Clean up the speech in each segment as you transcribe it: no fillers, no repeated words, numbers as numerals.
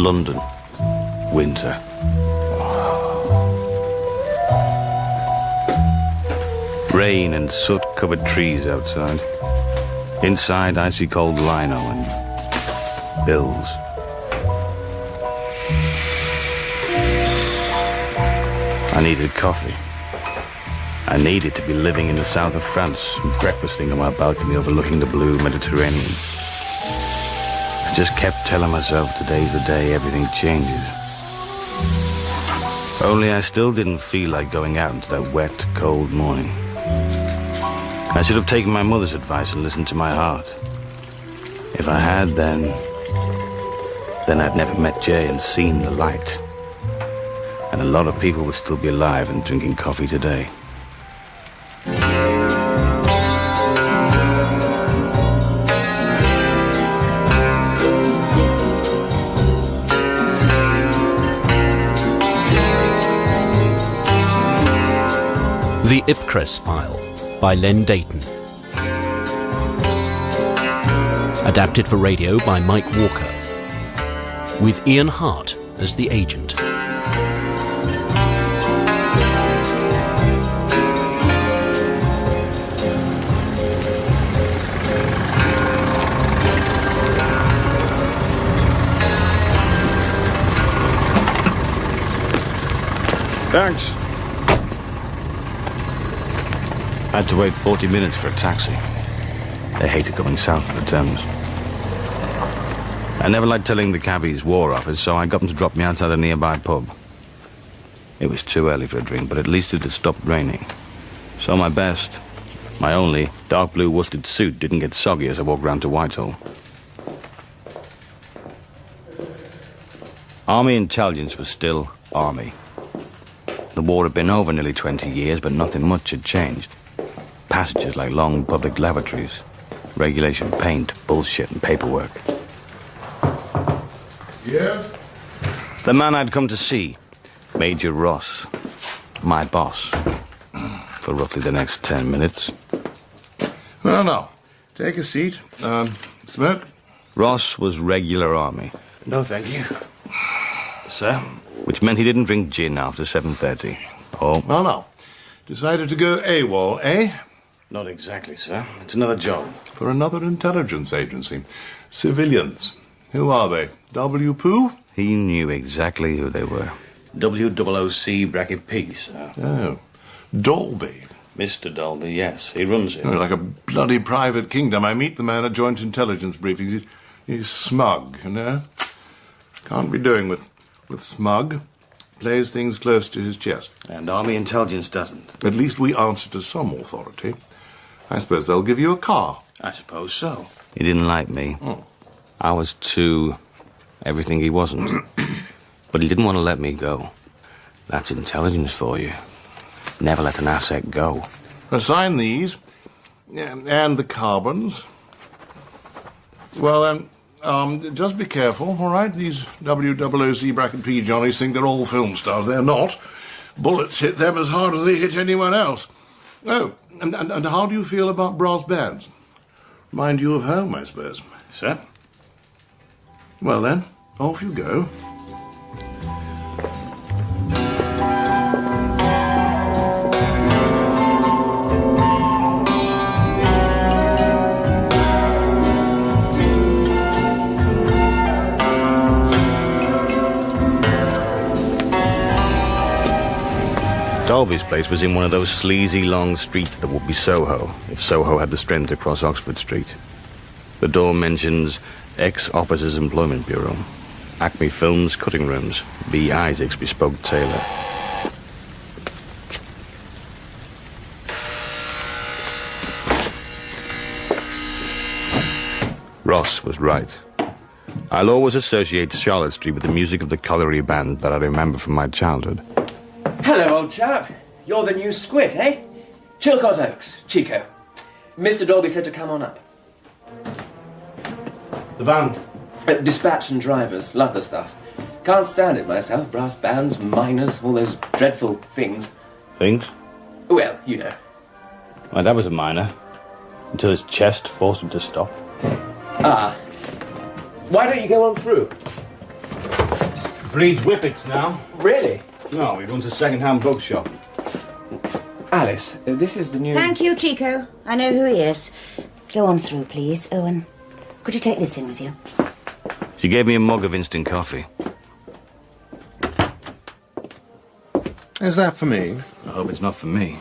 London. Winter. Rain and soot-covered trees outside. Inside, icy cold lino and bills. I needed coffee. I needed to be living in the south of France, breakfasting on my balcony overlooking the blue Mediterranean. I just kept telling myself today's the day everything changes. Only I still didn't feel like going out into that wet, cold morning. I should have taken my mother's advice and listened to my heart. If I had, then I'd never met Jay and seen the light. And a lot of people would still be alive and drinking coffee today. The Ipcress File by Len Deighton. Adapted for radio by Mike Walker, with Ian Hart as the agent. Thanks. I had to wait 40 minutes for a taxi. They hated going south of the Thames. I never liked telling the cabbies war offers, so I got them to drop me outside a nearby pub. It was too early for a drink, but at least it had stopped raining. So my best, my only, dark blue worsted suit didn't get soggy as I walked round to Whitehall. Army intelligence was still Army. The war had been over nearly 20 years, but nothing much had changed. Passages like long public lavatories, regulation paint, bullshit and paperwork. Yes? The man I'd come to see, Major Ross, my boss, for roughly the next 10 minutes. Well, now, take a seat. Smoke? Ross was regular Army. No, thank you. Sir? Which meant he didn't drink gin after 7:30. Oh. Well, now, decided to go AWOL, eh? Not exactly, sir. It's another job. For another intelligence agency. Civilians. Who are they? W. Pooh? He knew exactly who they were. WOOC bracket P, sir. Oh. Dalby. Mr. Dalby, yes. He runs it. Oh, like a bloody private kingdom. I meet the man at joint intelligence briefings. He's smug, you know? Can't be doing with smug. Plays things close to his chest. And Army intelligence doesn't. At least we answer to some authority. I suppose they'll give you a car. I suppose so. He didn't like me. Oh. I was too everything he wasn't. But he didn't want to let me go. That's intelligence for you. Never let an asset go. Assign these. And the carbons. Well, then, just be careful, all right? These WOOC bracket P Johnnies think they're all film stars. They're not. Bullets hit them as hard as they hit anyone else. Oh, and how do you feel about brass bands? Mind you of home, I suppose. Sir? Well, then, off you go. Dalby's place was in one of those sleazy long streets that would be Soho, if Soho had the strength to cross Oxford Street. The door mentions Ex-Officers Employment Bureau, Acme Films Cutting Rooms, B. Isaacs Bespoke Tailor. Ross was right. I'll always associate Charlotte Street with the music of the colliery band that I remember from my childhood. Hello, old chap. You're the new squid, eh? Chilcot Oaks, Chico. Mr. Dalby said to come on up. The band? Dispatch and drivers. Love the stuff. Can't stand it myself. Brass bands, miners, all those dreadful things. Things? Well, you know. My dad was a miner, until his chest forced him to stop. Ah. Why don't you go on through? Breeds whippets now. Really? No, we run to second-hand bookshop. Alice, this is the new... Thank you, Chico. I know who he is. Go on through, please. Owen, could you take this in with you? She gave me a mug of instant coffee. Is that for me? I hope it's not for me.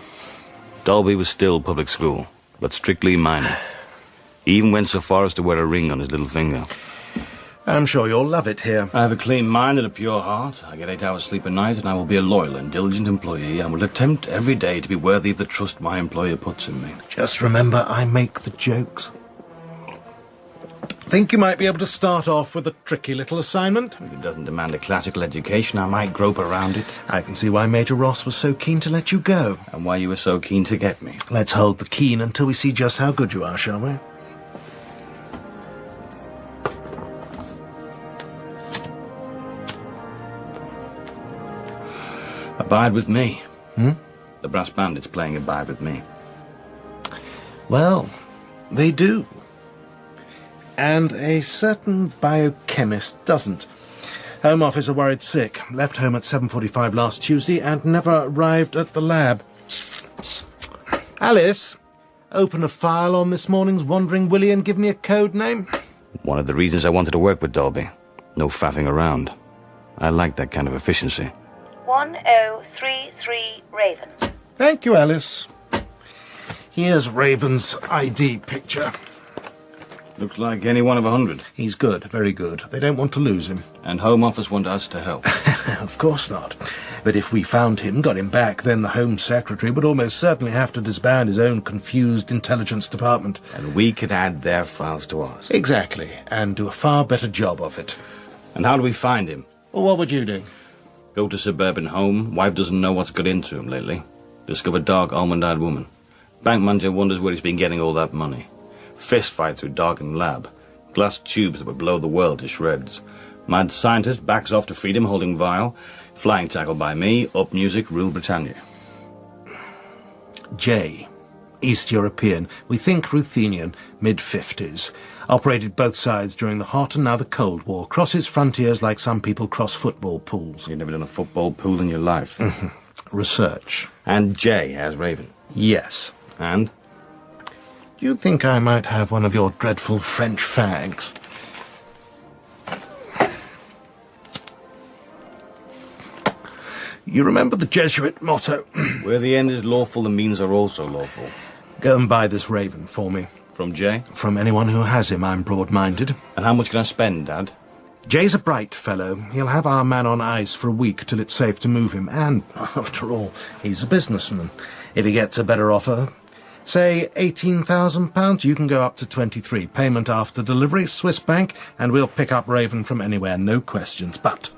Dalby was still public school, but strictly minor. He even went so far as to wear a ring on his little finger. I'm sure you'll love it here. I have a clean mind and a pure heart. I get 8 hours sleep a night, and I will be a loyal and diligent employee, and will attempt every day to be worthy of the trust my employer puts in me. Just remember, I make the jokes. Think you might be able to start off with a tricky little assignment? If it doesn't demand a classical education, I might grope around it. I can see why Major Ross was so keen to let you go. And why you were so keen to get me. Let's hold the keen until we see just how good you are, shall we? Abide with me. The brass bandits playing Abide with me. Well, they do. And a certain biochemist doesn't. Home Office are worried sick. Left home at 7:45 last Tuesday and never arrived at the lab. Alice, open a file on this morning's Wandering Willie and give me a code name. One of the reasons I wanted to work with Dalby. No faffing around. I like that kind of efficiency. 1033 Raven. Thank you, Alice. Here's Raven's ID picture. Looks like any one of 100. He's good, very good. They don't want to lose him. And Home Office want us to help. Of course not. But if we found him, got him back, then the Home Secretary would almost certainly have to disband his own confused intelligence department. And we could add their files to ours. Exactly, and do a far better job of it. And how do we find him? Well, what would you do? Go to suburban home. Wife doesn't know what's got into him lately. Discover dark, almond-eyed woman. Bank manager wonders where he's been getting all that money. Fist fight through darkened lab. Glass tubes that would blow the world to shreds. Mad scientist backs off to freedom holding vial. Flying tackle by me. Up music, rule Britannia. J. East European. We think Ruthenian. Mid-50s. Operated both sides during the hot and now the Cold War. Crosses frontiers like some people cross football pools. You've never done a football pool in your life. Research. And J as Raven. Yes. And? Do you think I might have one of your dreadful French fags? You remember the Jesuit motto? Where the end is lawful, the means are also lawful. Go and buy this Raven for me. From Jay? From anyone who has him, I'm broad-minded. And how much can I spend, Dad? Jay's a bright fellow. He'll have our man on ice for a week till it's safe to move him. And, after all, he's a businessman. If he gets a better offer, say £18,000, you can go up to 23. Payment after delivery, Swiss bank, and we'll pick up Raven from anywhere, no questions. But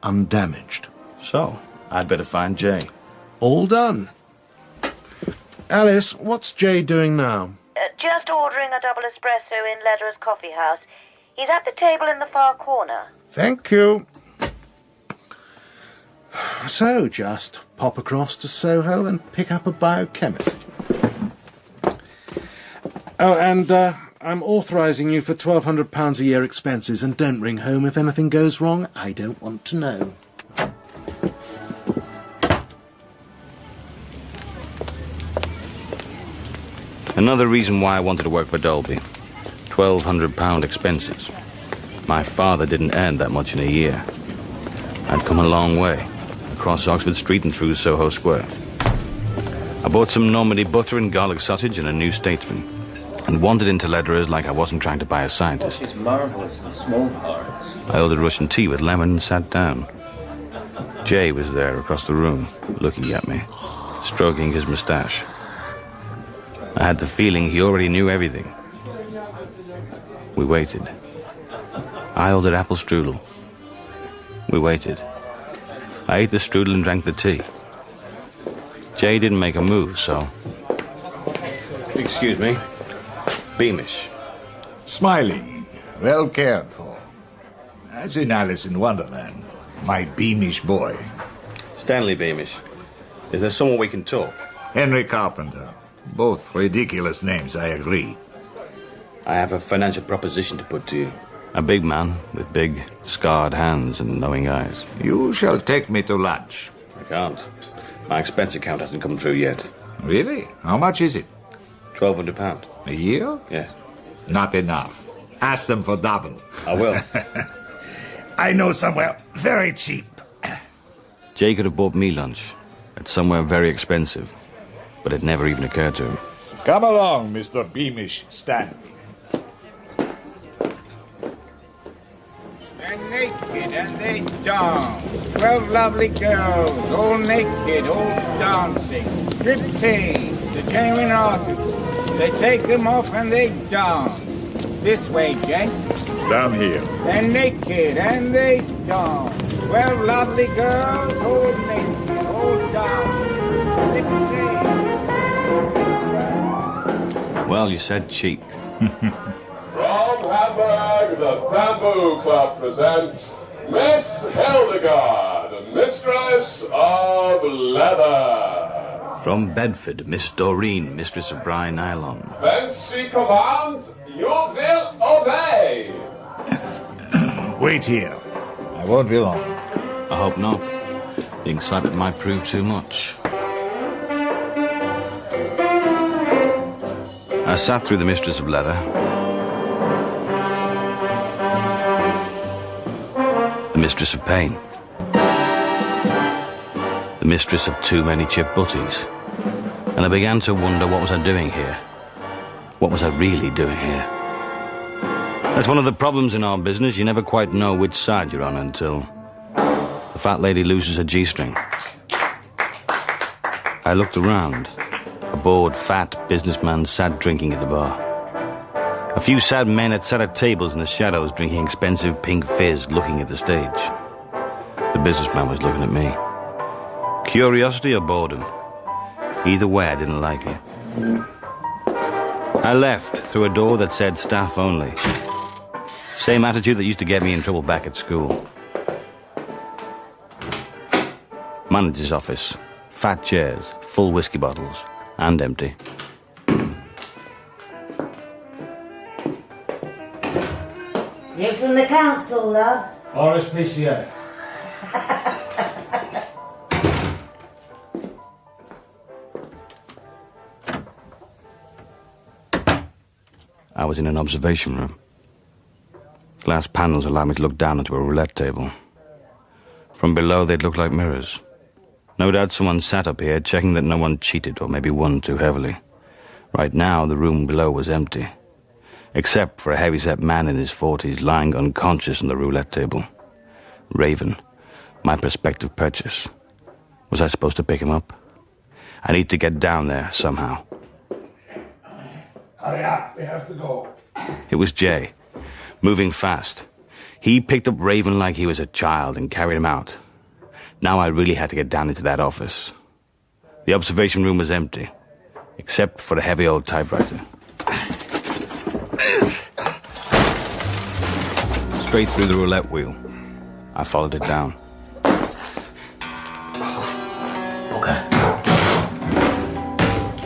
undamaged. So, I'd better find Jay. All done. Alice, what's Jay doing now? Just ordering a double espresso in Lederer's coffee house. He's at the table in the far corner. Thank you. So, just pop across to Soho and pick up a biochemist. Oh, and I'm authorising you for £1,200 a year expenses, and don't ring home if anything goes wrong. I don't want to know. Another reason why I wanted to work for Dalby. £1,200 expenses. My father didn't earn that much in a year. I'd come a long way, across Oxford Street and through Soho Square. I bought some Normandy butter and garlic sausage and a New Statesman, and wandered into Lederer's like I wasn't trying to buy a scientist. She's marvellous in small parts. I ordered Russian tea with lemon and sat down. Jay was there across the room, looking at me, stroking his moustache. I had the feeling he already knew everything. We waited. I ordered apple strudel. We waited. I ate the strudel and drank the tea. Jay didn't make a move, so... Excuse me. Beamish. Smiling, well cared for. As in Alice in Wonderland, my Beamish boy. Stanley Beamish. Is there someone we can talk? Henry Carpenter. Both ridiculous names, I agree. I have a financial proposition to put to you. A big man with big, scarred hands and knowing eyes. You shall take me to lunch. I can't. My expense account hasn't come through yet. Really? How much is it? £1,200. A year? Yes. Not enough. Ask them for double. I will. I know somewhere very cheap. Jay could have bought me lunch at somewhere very expensive, but it never even occurred to him. Come along, Mr. Beamish Stanley. They're naked and they dance. 12 lovely girls, all naked, all dancing. Striptease, the genuine article. They take them off and they dance. This way, gent. Down here. They're naked and they dance. 12 lovely girls, all naked, all dancing. Striptease. Well, you said cheap. From Hamburg, the Bamboo Club presents Miss Hildegard, Mistress of Leather. From Bedford, Miss Doreen, Mistress of Brine Nylon. When she commands, you will obey. Wait here. I won't be long. I hope not. The excitement might prove too much. I sat through the Mistress of Leather. The Mistress of Pain. The Mistress of Too Many Chip Butties. And I began to wonder, what was I doing here? What was I really doing here? That's one of the problems in our business. You never quite know which side you're on until the fat lady loses her G-string. I looked around. A bored, fat businessman sat drinking at the bar. A few sad men had sat at tables in the shadows drinking expensive pink fizz, looking at the stage. The businessman was looking at me. Curiosity or boredom? Either way, I didn't like it. I left through a door that said staff only. Same attitude that used to get me in trouble back at school. Manager's office. Fat chairs, full whiskey bottles. And empty. You're from the council, love. RSPCA. I was in an observation room. Glass panels allowed me to look down into a roulette table. From below, they'd look like mirrors. No doubt someone sat up here checking that no one cheated or maybe won too heavily. Right now, the room below was empty, except for a heavy-set man in his 40s lying unconscious on the roulette table. Raven, my prospective purchase. Was I supposed to pick him up? I need to get down there somehow. Hurry up, we have to go. It was Jay, moving fast. He picked up Raven like he was a child and carried him out. Now I really had to get down into that office. The observation room was empty, except for a heavy old typewriter. Straight through the roulette wheel. I followed it down.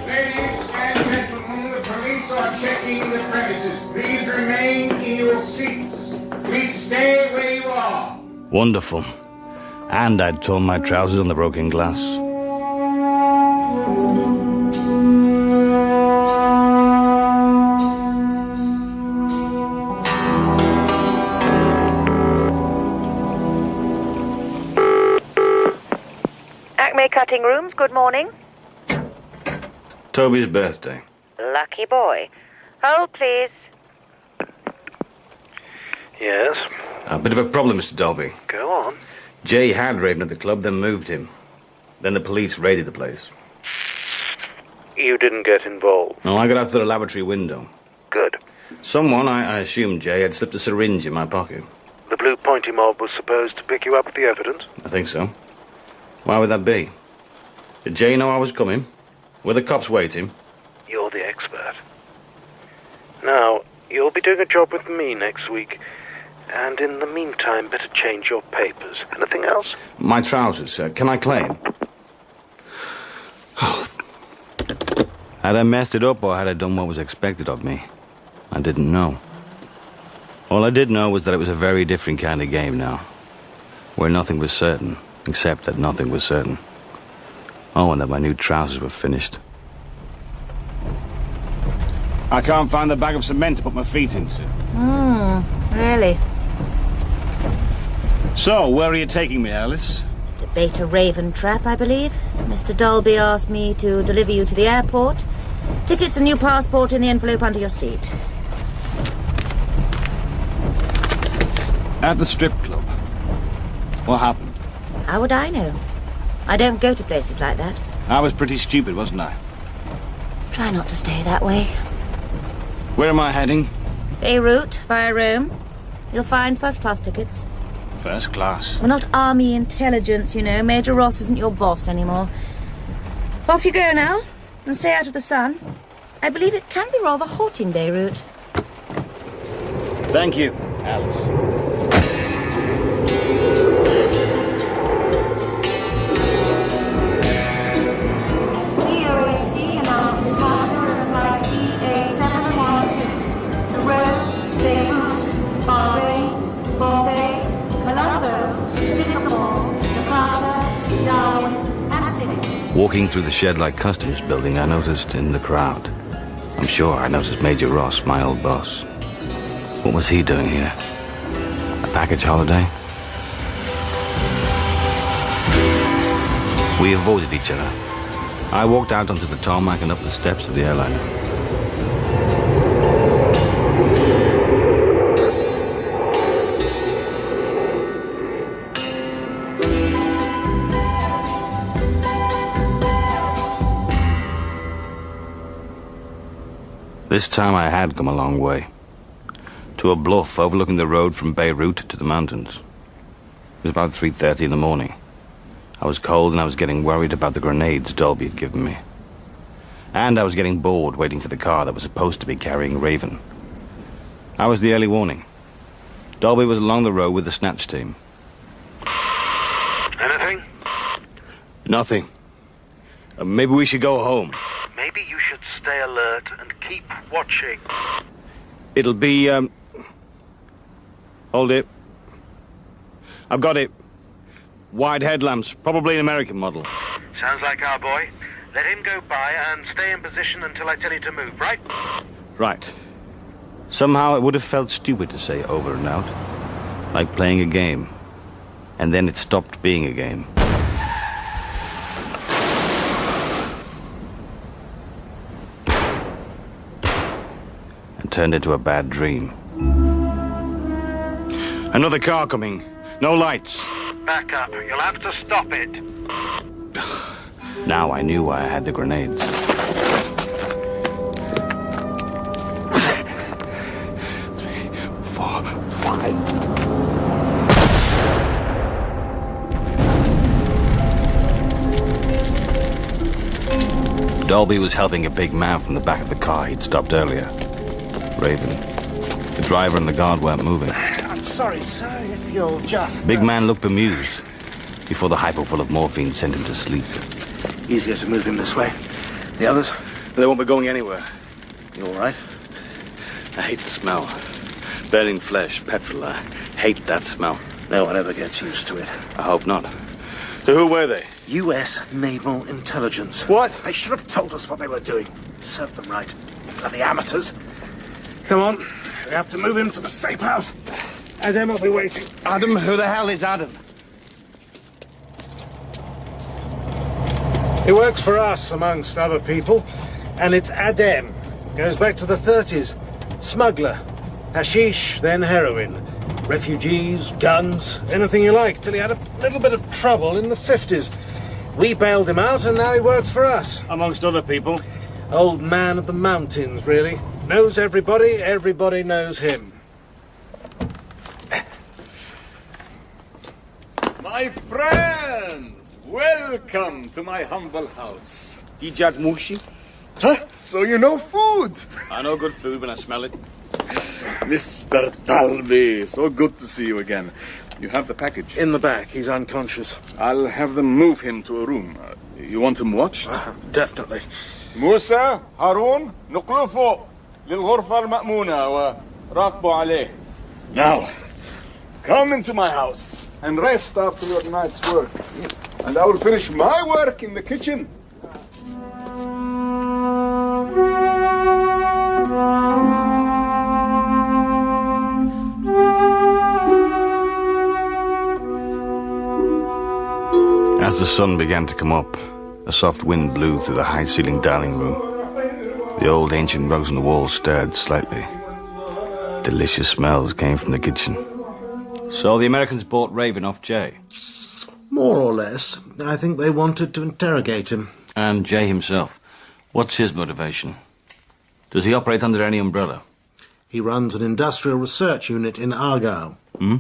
Ladies and gentlemen, the police are checking the premises. Please remain in your seats. Please stay where you are. Wonderful. And I'd torn my trousers on the broken glass. Acme Cutting Rooms, good morning. Toby's birthday. Lucky boy. Hold, please. Yes? A bit of a problem, Mr. Dalby. Go on. Jay had Raven at the club, then moved him. Then the police raided the place. You didn't get involved. No, I got out through the lavatory window. Good. Someone, I assume Jay, had slipped a syringe in my pocket. The blue pointy mob was supposed to pick you up with the evidence? I think so. Why would that be? Did Jay know I was coming? Were the cops waiting? You're the expert. Now, you'll be doing a job with me next week. And in the meantime, better change your papers. Anything else? My trousers, can I claim? Had I messed it up or had I done what was expected of me? I didn't know. All I did know was that it was a very different kind of game now, where nothing was certain, except that nothing was certain. Oh, and that my new trousers were finished. I can't find the bag of cement to put my feet into. Really? So, where are you taking me, Alice? To bait a raven trap, I believe. Mr. Dalby asked me to deliver you to the airport. Tickets and new passport in the envelope under your seat. At the strip club. What happened? How would I know? I don't go to places like that. I was pretty stupid, wasn't I? Try not to stay that way. Where am I heading? Beirut, via Rome. You'll find first-class tickets. First class. We're not army intelligence, you know. Major Ross isn't your boss anymore. Off you go now, and stay out of the sun. I believe it can be rather hot in Beirut. Thank you, Alice. Walking through the shed-like customs building, I noticed in the crowd. I'm sure I noticed Major Ross, my old boss. What was he doing here? A package holiday? We avoided each other. I walked out onto the tarmac and up the steps of the airliner. This time I had come a long way. To a bluff overlooking the road from Beirut to the mountains. It was about 3:30 in the morning. I was cold and I was getting worried about the grenades Dalby had given me. And I was getting bored waiting for the car that was supposed to be carrying Raven. I was the early warning. Dalby was along the road with the snatch team. Anything? Nothing. Maybe we should go home. Maybe you should stay alert and keep watching. It'll be, Hold it. I've got it. Wide headlamps, probably an American model. Sounds like our boy. Let him go by and stay in position until I tell you to move, right? Right. Somehow it would have felt stupid to say over and out. Like playing a game. And then it stopped being a game. And turned into a bad dream. Another car coming. No lights. Back up. You'll have to stop it. Now I knew why I had the grenades. 3, 4, 5. Dalby was helping a big man from the back of the car he'd stopped earlier. Raven. The driver and the guard weren't moving. I'm sorry, sir, if you'll just... Big man looked bemused before the hypo full of morphine sent him to sleep. Easier to move him this way. The others? They won't be going anywhere. You all right? I hate the smell. Burning flesh, petrol. I hate that smell. No one ever gets used to it. I hope not. So who were they? U.S. Naval Intelligence. What? They should have told us what they were doing. Served them right. Bloody amateurs. Come on. We have to move him to the safe house. Adam will be waiting. Adam? Who the hell is Adam? He works for us, amongst other people, and it's Adem. Goes back to the 30s. Smuggler. Hashish, then heroin. Refugees, guns, anything you like, till he had a little bit of trouble in the 50s. We bailed him out, and now he works for us. Amongst other people? Old man of the mountains, really. Knows everybody, everybody knows him. My friends, welcome to my humble house. Ijat Mushi? Huh? So you know food? I know good food when I smell it. Mr. Dalby, so good to see you again. You have the package? In the back, he's unconscious. I'll have them move him to a room. You want him watched? Definitely. موسى هارون نقلوا فوق للغرفة المأمونة وراقبوا عليه. Now, come into my house and rest after your night's work. And I will finish my work in the kitchen. As the sun began to come up, a soft wind blew through the high-ceilinged dining room. The old ancient rugs on the walls stirred slightly. Delicious smells came from the kitchen. So the Americans bought Raven off Jay? More or less. I think they wanted to interrogate him. And Jay himself, what's his motivation? Does he operate under any umbrella? He runs an industrial research unit in Argyll. Hmm?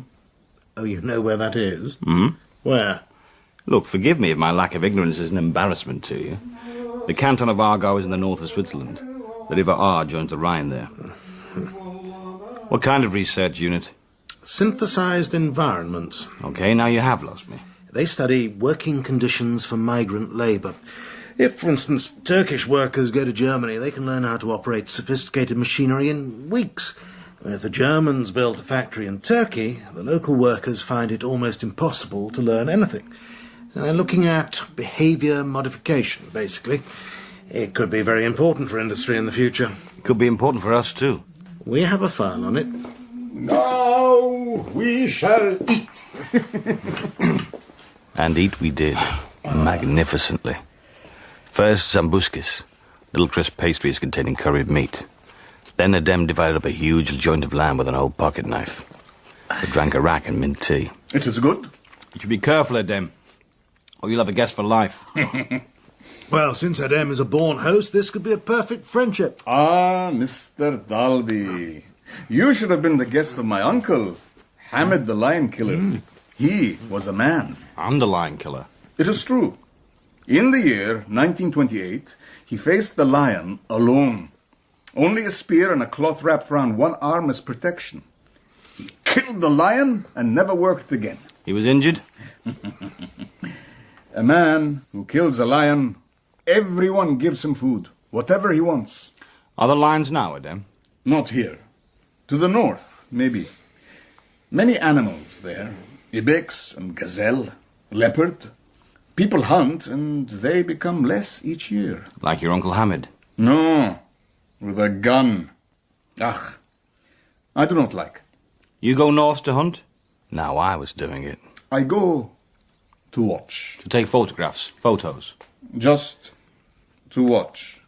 Oh, you know where that is? Hmm? Where? Look, forgive me if my lack of ignorance is an embarrassment to you. The canton of Argyll is in the north of Switzerland. The River Aar joins the Rhine there. What kind of research unit? Synthesized environments. Okay, now you have lost me. They study working conditions for migrant labour. If, for instance, Turkish workers go to Germany, they can learn how to operate sophisticated machinery in weeks. If the Germans built a factory in Turkey, the local workers find it almost impossible to learn anything. They're looking at behaviour modification, basically. It could be very important for industry in the future. It could be important for us, too. We have a file on it. Now we shall eat. And eat we did, magnificently. First, zambuskis, little crisp pastries containing curried meat. Then Adem divided up a huge joint of lamb with an old pocket knife. We drank arrack and mint tea. It is good. You should be careful, Adem, or you'll have a guest for life. Well, since Adem is a born host, this could be a perfect friendship. Ah, Mr. Dalby. You should have been the guest of my uncle, Hamid the Lion Killer. He was a man. I'm the lion killer. It is true. In the year 1928, he faced the lion alone. Only a spear and a cloth wrapped around one arm as protection. He killed the lion and never worked again. He was injured? A man who kills a lion, everyone gives him food, whatever he wants. Are the lions now, Adem? Not here. To the north, maybe. Many animals there. Ibex and gazelle, leopard. People hunt and they become less each year. Like your Uncle Hamid? No, with a gun. Ach, I do not like. You go north to hunt? Now I was doing it. I go to watch. To take photographs, photos? Just to watch.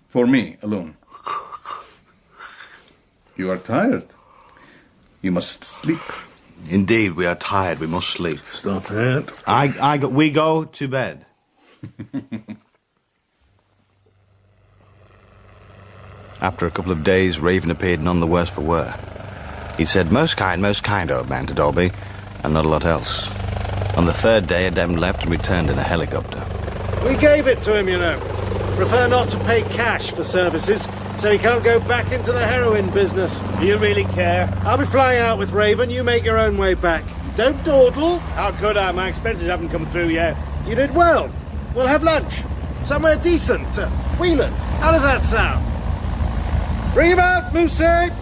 For me alone. You are tired. You must sleep. Indeed, we are tired. We must sleep. Stop it. We go to bed. After a couple of days, Raven appeared none the worse for wear. He said, most kind, old man, to Dolby, and not a lot else. On the third day, Adem left and returned in a helicopter. We gave it to him, you know. Prefer not to pay cash for services, so he can't go back into the heroin business. Do you really care? I'll be flying out with Raven. You make your own way back. Don't dawdle. How could I? My expenses haven't come through yet. You did well. We'll have lunch. Somewhere decent. Wheeler's. How does that sound? Bring him out, Moosey!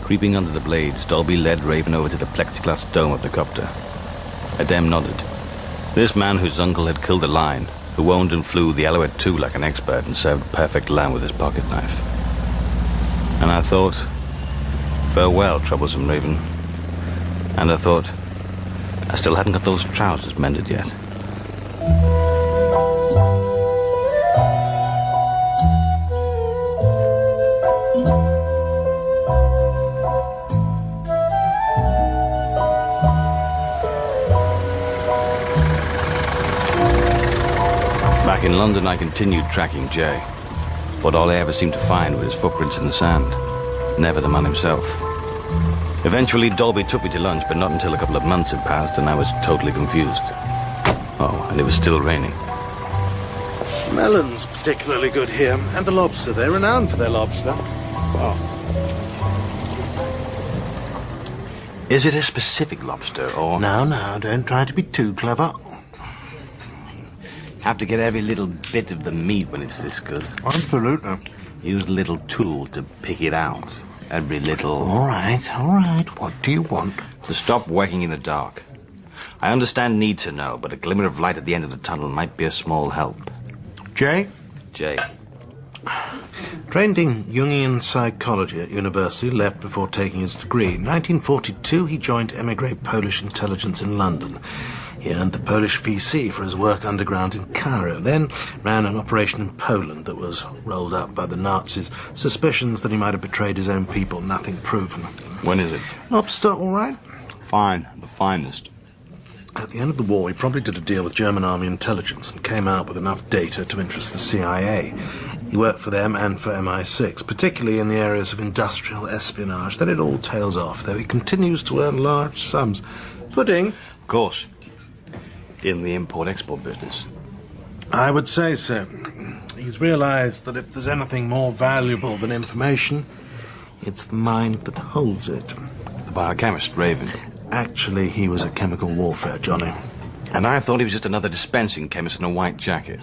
Creeping under the blades, Dolby led Raven over to the plexiglass dome of the copter. Adem nodded. This man whose uncle had killed a lion, who owned and flew the Alouette II like an expert and served perfect lamb with his pocket knife. And I thought, farewell, troublesome Raven. And I thought, I still hadn't got those trousers mended yet. Back in London, I continued tracking Jay. But all I ever seemed to find were his footprints in the sand. Never the man himself. Eventually, Dolby took me to lunch, but not until a couple of months had passed, and I was totally confused. Oh, and it was still raining. Melon's particularly good here, and the lobster. They're renowned for their lobster. Oh. Is it a specific lobster, or...? No, don't try to be too clever. Have to get every little bit of the meat when it's this good. Absolutely. Use a little tool to pick it out. Every little... All right. What do you want? To stop working in the dark. I understand need to know, but a glimmer of light at the end of the tunnel might be a small help. Jay? Jay. Trained in Jungian psychology at university, left before taking his degree. In 1942, he joined émigré Polish intelligence in London. He earned the Polish VC for his work underground in Cairo, then ran an operation in Poland that was rolled up by the Nazis. Suspicions that he might have betrayed his own people, nothing proven. When is it? Lobster, all right? Fine, the finest. At the end of the war, he probably did a deal with German army intelligence and came out with enough data to interest the CIA. He worked for them and for MI6, particularly in the areas of industrial espionage. Then it all tails off, though he continues to earn large sums. Pudding? Of course. In the import-export business. I would say so. He's realized that if there's anything more valuable than information, it's the mind that holds it. The biochemist, Raven. Actually, he was a chemical warfare Johnny. And I thought he was just another dispensing chemist in a white jacket.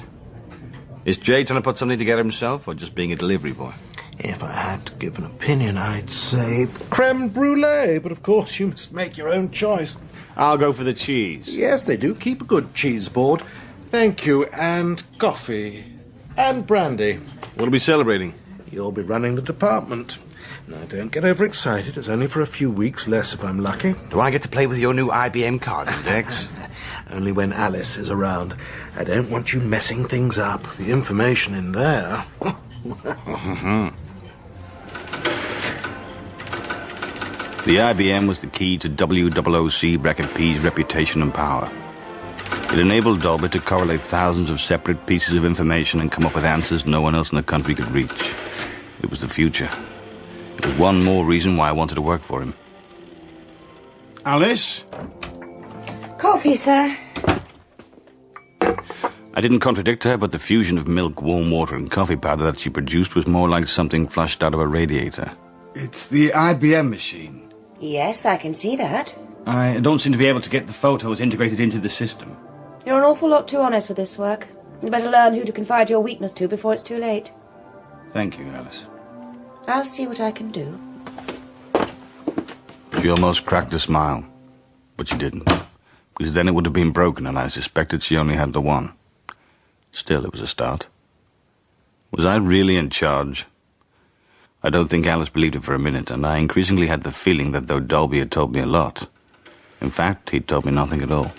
Is Jay trying to put something together himself, or just being a delivery boy? If I had to give an opinion, I'd say creme brulee, but of course you must make your own choice. I'll go for the cheese. Yes, they do. Keep a good cheese board. Thank you. And coffee. And brandy. What'll be celebrating? You'll be running the department. Now, don't get overexcited. It's only for a few weeks, less if I'm lucky. Do I get to play with your new IBM card index? Only when Alice is around. I don't want you messing things up. The information in there... The IBM was the key to WOOC-P's reputation and power. It enabled Dolby to correlate thousands of separate pieces of information and come up with answers no one else in the country could reach. It was the future. It was one more reason why I wanted to work for him. Alice? Coffee, sir. I didn't contradict her, but the fusion of milk, warm water, and coffee powder that she produced was more like something flushed out of a radiator. It's the IBM machine. Yes, I can see that. I don't seem to be able to get the photos integrated into the system. You're an awful lot too honest with this work. You better learn who to confide your weakness to before it's too late. Thank you, Alice. I'll see what I can do. She almost cracked a smile, but she didn't, because then it would have been broken, and I suspected she only had the one. Still, it was a start. Was I really in charge? I don't think Alice believed it for a minute, and I increasingly had the feeling that though Dalby had told me a lot, in fact, he'd told me nothing at all.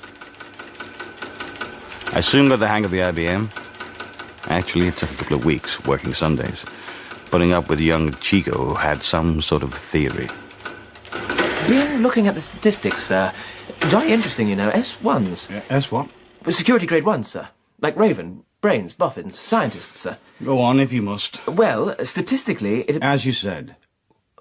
I soon got the hang of the IBM. Actually, it took a couple of weeks, working Sundays, putting up with young Chico who had some sort of theory. Been looking at the statistics, sir. Jolly interesting, you know. S1s. Yeah, S what? Security grade 1s, sir. Like Raven, brains, boffins, scientists, sir. Go on, if you must. Well, statistically, it... As you said.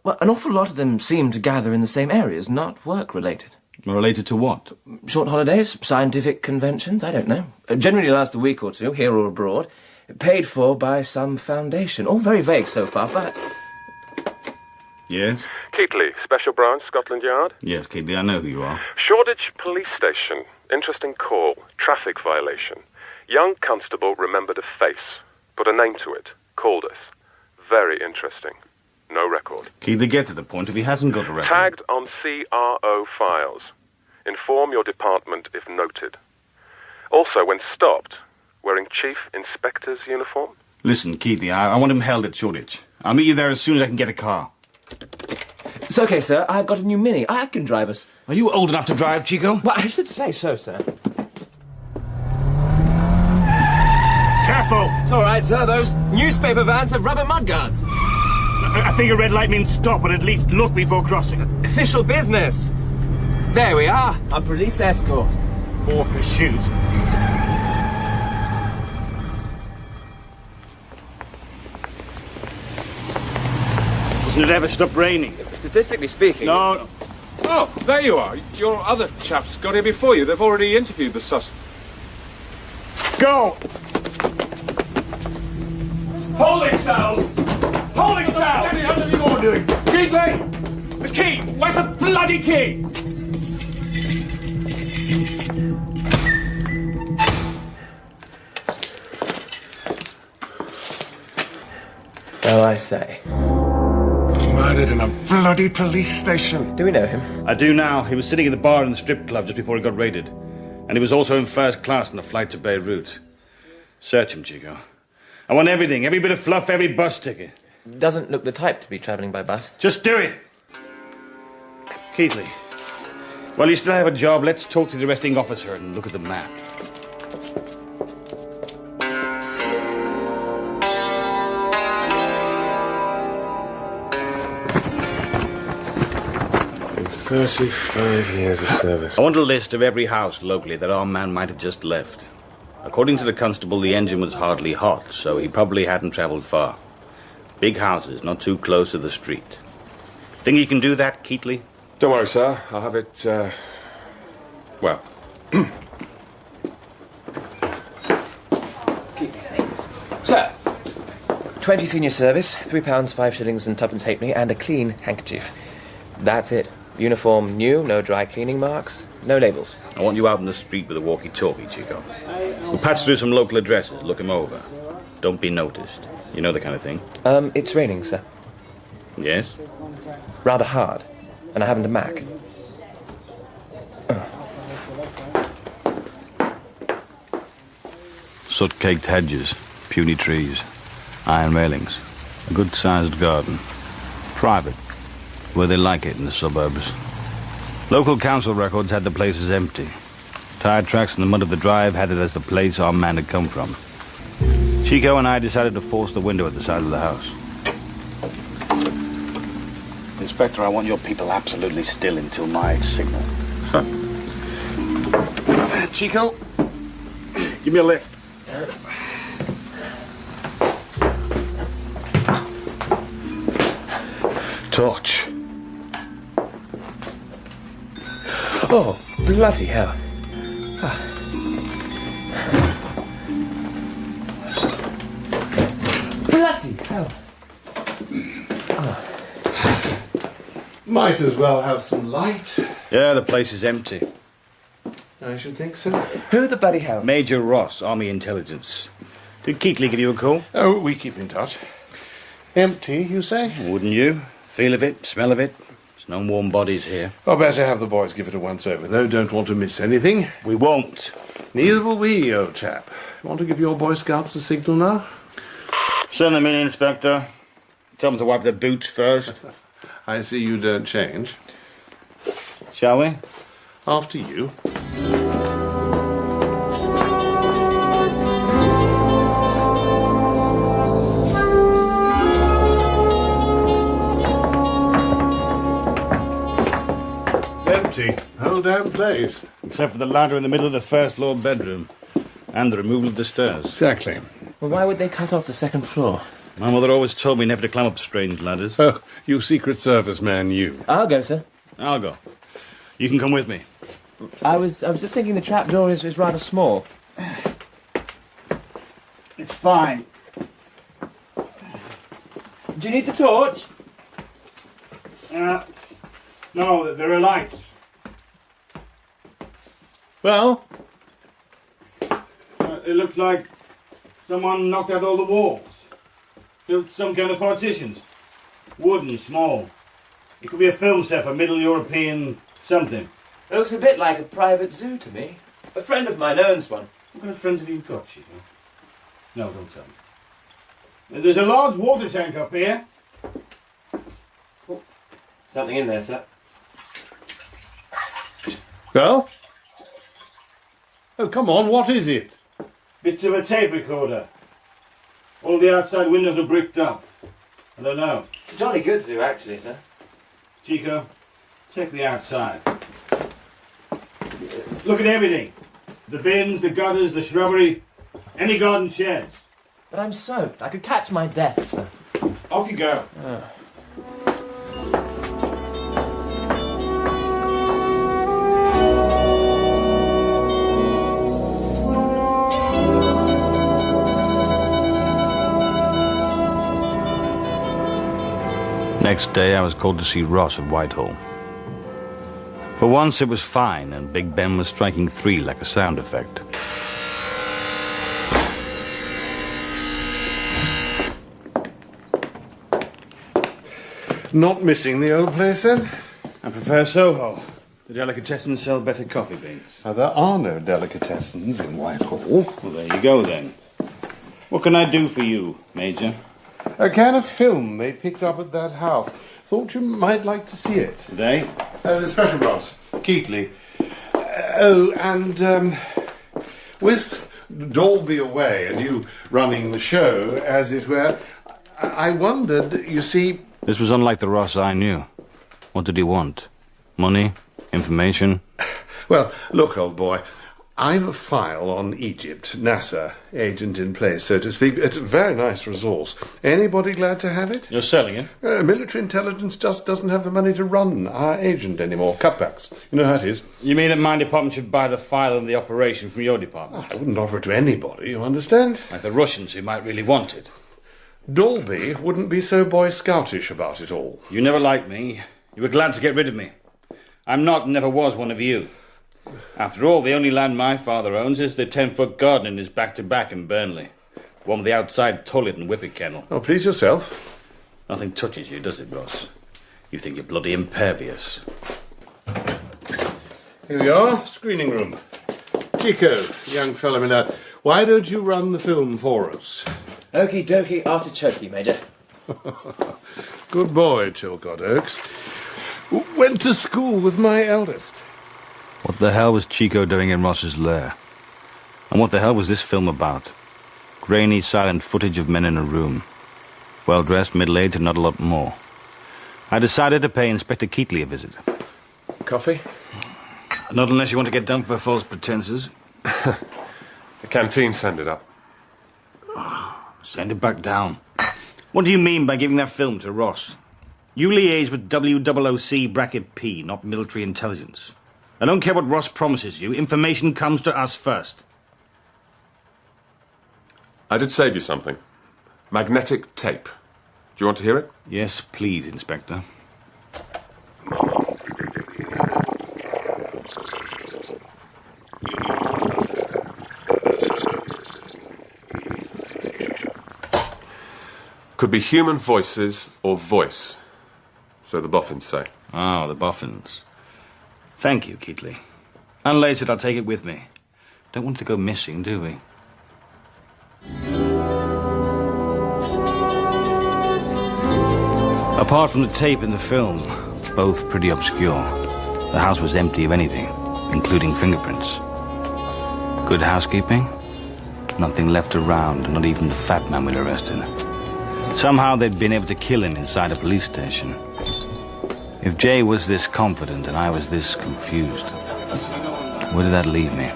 Well, an awful lot of them seem to gather in the same areas, not work-related. Related to what? Short holidays, scientific conventions, I don't know. Generally last a week or two, here or abroad. Paid for by some foundation. All very vague so far, but... Yes? Keighley, Special Branch, Scotland Yard? Yes, Keighley, I know who you are. Shoreditch Police Station. Interesting call. Traffic violation. Young constable remembered a face. Put a name to it. Called us. Very interesting. No record. Keighley, get to the point if he hasn't got a record. Tagged on CRO files. Inform your department if noted. Also, when stopped, wearing Chief Inspector's uniform? Listen, Keighley, I want him held at Shoreditch. I'll meet you there as soon as I can get a car. It's okay, sir. I've got a new Mini. I can drive us. Are you old enough to drive, Chico? Well, I should say so, sir. Careful! It's all right, sir. Those newspaper vans have rubber mudguards. I think a red light means stop, but at least look before crossing. Official business. There we are. A police escort. Or pursuit. Doesn't it ever stop raining? Statistically speaking... No. Oh, there you are. Your other chaps got here before you. They've already interviewed the suspect. Go! Holding cells! Holding cells! What are you all doing? Keighley! The key! Where's the bloody key? Oh, I say. murdered in a bloody police station. Do we know him? I do now. He was sitting in the bar in the strip club just before he got raided. And he was also in first class on a flight to Beirut. Search him, Chico. I want everything, every bit of fluff, every bus ticket. Doesn't look the type to be travelling by bus. Just do it! Keithley, while you still have a job, let's talk to the arresting officer and look at the map. In 35 years of service. I want a list of every house locally that our man might have just left. According to the constable, the engine was hardly hot, so he probably hadn't travelled far. Big houses, not too close to the street. Think you can do that, Keithley? Don't worry, sir. I'll have it, well. Sir, 20 senior service, £3, 5 shillings and twopence halfpenny, and a clean handkerchief. That's it. Uniform new, no dry cleaning marks, no labels. I want you out in the street with a walkie-talkie, Chico. We'll patch through some local addresses, look him over. Don't be noticed. You know the kind of thing. It's raining, sir. Yes? Rather hard. And I haven't a Mac. Soot-caked hedges, puny trees, iron railings, a good-sized garden. Private, where they like it in the suburbs. Local council records had the place as empty. Tire tracks in the mud of the drive had it as the place our man had come from. Chico and I decided to force the window at the side of the house. Inspector, I want your people absolutely still until my signal. Sir. Chico, give me a lift. Torch. Oh, bloody hell. Bloody hell. Might as well have some light. Yeah, the place is empty. I should think so. Who the bloody hell? Major Ross, Army Intelligence. Did Keithley give you a call? Oh, we keep in touch. Empty, you say? Wouldn't you? Feel of it, smell of it. There's no warm bodies here. I'll better have the boys give it a once-over, though. Don't want to miss anything. We won't. Neither will we, old chap. Want to give your Boy Scouts a signal now? Send them in, Inspector. Tell them to wipe their boots first. I see you don't change. Shall we? After you. Empty. Whole damn place. Except for the ladder in the middle of the first floor bedroom. And the removal of the stairs. Exactly. Well, why would they cut off the second floor? My mother always told me never to climb up strange ladders. Oh, you Secret Service man, you. I'll go, sir. I'll go. You can come with me. I was just thinking the trapdoor is rather small. It's fine. Do you need the torch? No, there are lights. Well? It looks like someone knocked out all the walls. Built some kind of partitions. Wooden, small. It could be a film set for Middle European something. It looks a bit like a private zoo to me. A friend of mine owns one. What kind of friends have you got, Chico? No, don't tell me. There's a large water tank up here. Oh, something in there, sir. Well? Oh, come on, what is it? Bits of a tape recorder. All the outside windows are bricked up. I don't know. It's a jolly good zoo, actually, sir. Chico, check the outside. Look at everything. The bins, the gutters, the shrubbery, any garden sheds. But I'm soaked. I could catch my death, sir. Off you go. Next day, I was called to see Ross at Whitehall. For once, it was fine, and Big Ben was striking 3 like a sound effect. Not missing the old place, then? I prefer Soho. The delicatessens sell better coffee beans. There are no delicatessens in Whitehall. Well, there you go, then. What can I do for you, Major? A can of film they picked up at that house. Thought you might like to see it. Today? The special brass. Keatley. With Dalby away and you running the show, as it were, I wondered, you see... This was unlike the Ross I knew. What did he want? Money? Information? Well, look, old boy, I've a file on Egypt, NASA, agent in place, so to speak. It's a very nice resource. Anybody glad to have it? You're selling it? Military intelligence just doesn't have the money to run our agent anymore. Cutbacks. You know how it is. You mean that my department should buy the file and the operation from your department? I wouldn't offer it to anybody, you understand? Like the Russians who might really want it. Dalby wouldn't be so Boy Scoutish about it all. You never liked me. You were glad to get rid of me. I'm not and never was one of you. After all, the only land my father owns is the 10-foot garden in his back-to-back in Burnley. One with the outside toilet and whippet kennel. Oh, please yourself. Nothing touches you, does it, Ross? You think you're bloody impervious. Here we are, screening room. Chico, young fellow, why don't you run the film for us? Okie dokie, artichoke, Major. Good boy, Chilcot Oakes. Went to school with my eldest. What the hell was Chico doing in Ross's lair? And what the hell was this film about? Grainy, silent footage of men in a room. Well-dressed, middle-aged, and not a lot more. I decided to pay Inspector Keatley a visit. Coffee? Not unless you want to get done for false pretenses. The canteen send it up. Send it back down. What do you mean by giving that film to Ross? You liaise with WOOC (P), not military intelligence. I don't care what Ross promises you. Information comes to us first. I did save you something. Magnetic tape. Do you want to hear it? Yes, please, Inspector. Could be human voices or voice. So the boffins say. Oh, the boffins. Thank you, Keatley. Unlace it, I'll take it with me. Don't want to go missing, do we? Apart from the tape and the film, both pretty obscure. The house was empty of anything, including fingerprints. Good housekeeping? Nothing left around, not even the fat man we'd arrested. Somehow they'd been able to kill him inside a police station. If Jay was this confident and I was this confused, where did that leave me?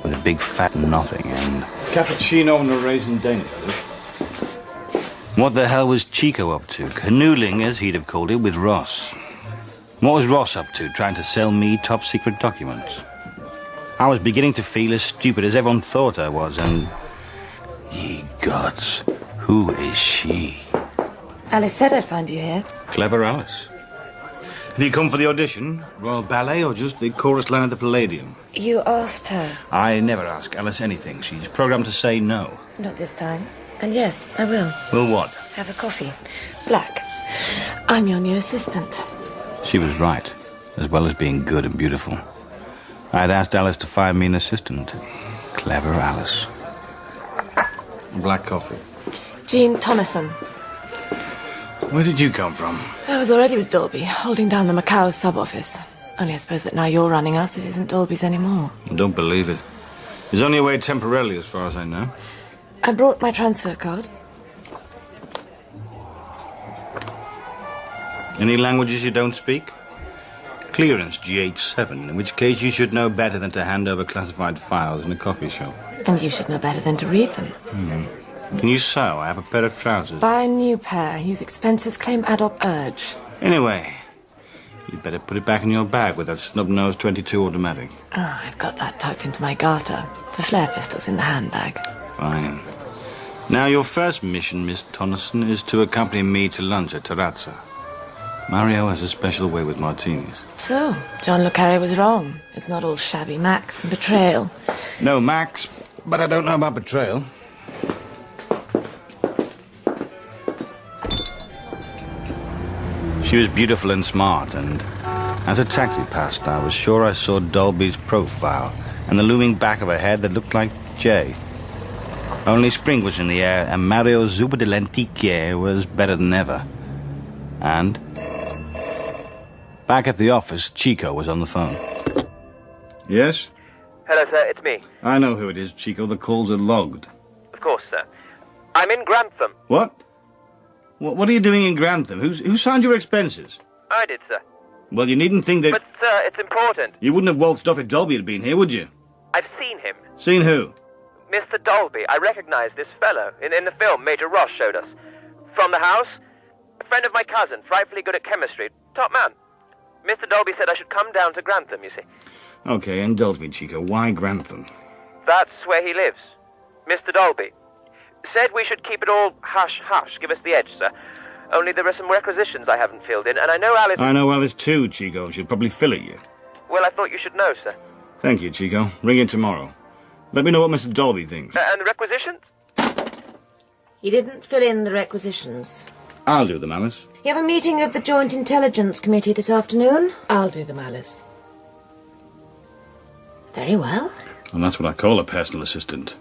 With a big fat nothing and... Cappuccino and a raisin Danish. What the hell was Chico up to? Canoodling, as he'd have called it, with Ross. What was Ross up to, trying to sell me top-secret documents? I was beginning to feel as stupid as everyone thought I was, and... Ye gods, who is she? Alice said I'd find you here. Clever Alice. Did you come for the audition? Royal Ballet or just the chorus line at the Palladium? You asked her. I never ask Alice anything. She's programmed to say no. Not this time. And yes, I will. Will what? Have a coffee. Black. I'm your new assistant. She was right, as well as being good and beautiful. I'd asked Alice to find me an assistant. Clever Alice. Black coffee. Jean Tonneson. Where did you come from? I was already with Dalby, holding down the Macau sub-office. Only I suppose that now you're running us, it isn't Dalby's anymore. I don't believe it. He's only away temporarily, as far as I know. I brought my transfer card. Any languages you don't speak? Clearance GH7, in which case you should know better than to hand over classified files in a coffee shop. And you should know better than to read them. Can you sew? I have a pair of trousers. Buy a new pair. Use expenses, claim ad hoc urge. Anyway, you'd better put it back in your bag with that snub-nosed 22 automatic. Oh, I've got that tucked into my garter. The flare pistol's in the handbag. Fine. Now, your first mission, Miss Tonneson, is to accompany me to lunch at Terrazza. Mario has a special way with martinis. So, John Le Carre was wrong. It's not all shabby Max and betrayal. No Max, but I don't know about betrayal. She was beautiful and smart, and as a taxi passed, I was sure I saw Dalby's profile and the looming back of a head that looked like J. Only spring was in the air, and Mario Zuba de Lenticchie was better than ever. And back at the office, Chico was on the phone. Yes? Hello, sir, it's me. I know who it is, Chico. The calls are logged. Of course, sir. I'm in Grantham. What? What are you doing in Grantham? Who signed your expenses? I did, sir. Well, you needn't think that... But, sir, it's important. You wouldn't have waltzed off if Dolby had been here, would you? I've seen him. Seen who? Mr. Dalby. I recognize this fellow in the film Major Ross showed us. From the house. A friend of my cousin, frightfully good at chemistry. Top man. Mr. Dalby said I should come down to Grantham, you see. Okay, indulge me, Chico. Why Grantham? That's where he lives. Mr. Dalby. Said we should keep it all hush-hush. Give us the edge, sir. Only there are some requisitions I haven't filled in, and I know Alice... I know Alice too, Chico. She'll probably fill at you. Well, I thought you should know, sir. Thank you, Chico. Ring in tomorrow. Let me know what Mr. Dalby thinks. And the requisitions? He didn't fill in the requisitions. I'll do them, Alice. You have a meeting of the Joint Intelligence Committee this afternoon? I'll do them, Alice. Very well. And that's what I call a personal assistant.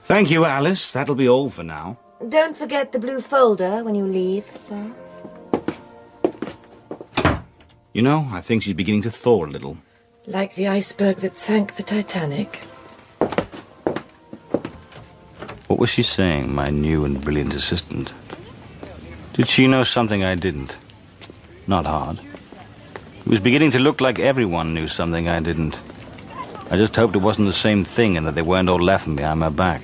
Thank you, Alice. That'll be all for now. Don't forget the blue folder when you leave, sir. You know, I think she's beginning to thaw a little. Like the iceberg that sank the Titanic. What was she saying, my new and brilliant assistant? Did she know something I didn't? Not hard. It was beginning to look like everyone knew something I didn't. I just hoped it wasn't the same thing and that they weren't all laughing behind my back.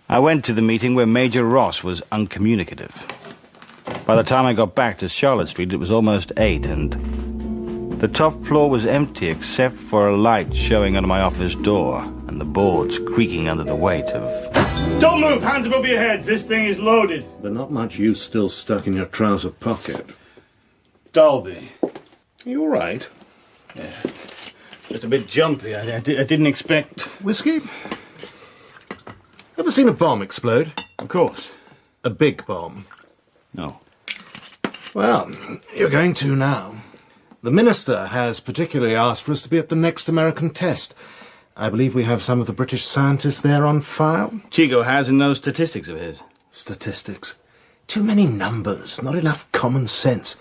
I went to the meeting where Major Ross was uncommunicative. By the time I got back to Charlotte Street, it was almost 8, and the top floor was empty except for a light showing under my office door and the boards creaking under the weight of... Don't move! Hands above your heads! This thing is loaded! But not much use still stuck in your trouser pocket. Dalby. You all right? Yeah. Just a bit jumpy. I didn't expect... Whiskey? Ever seen a bomb explode? Of course. A big bomb? No. Well, you're going to now. The minister has particularly asked for us to be at the next American test. I believe we have some of the British scientists there on file. Chico has in those statistics of his. Statistics? Too many numbers, not enough common sense.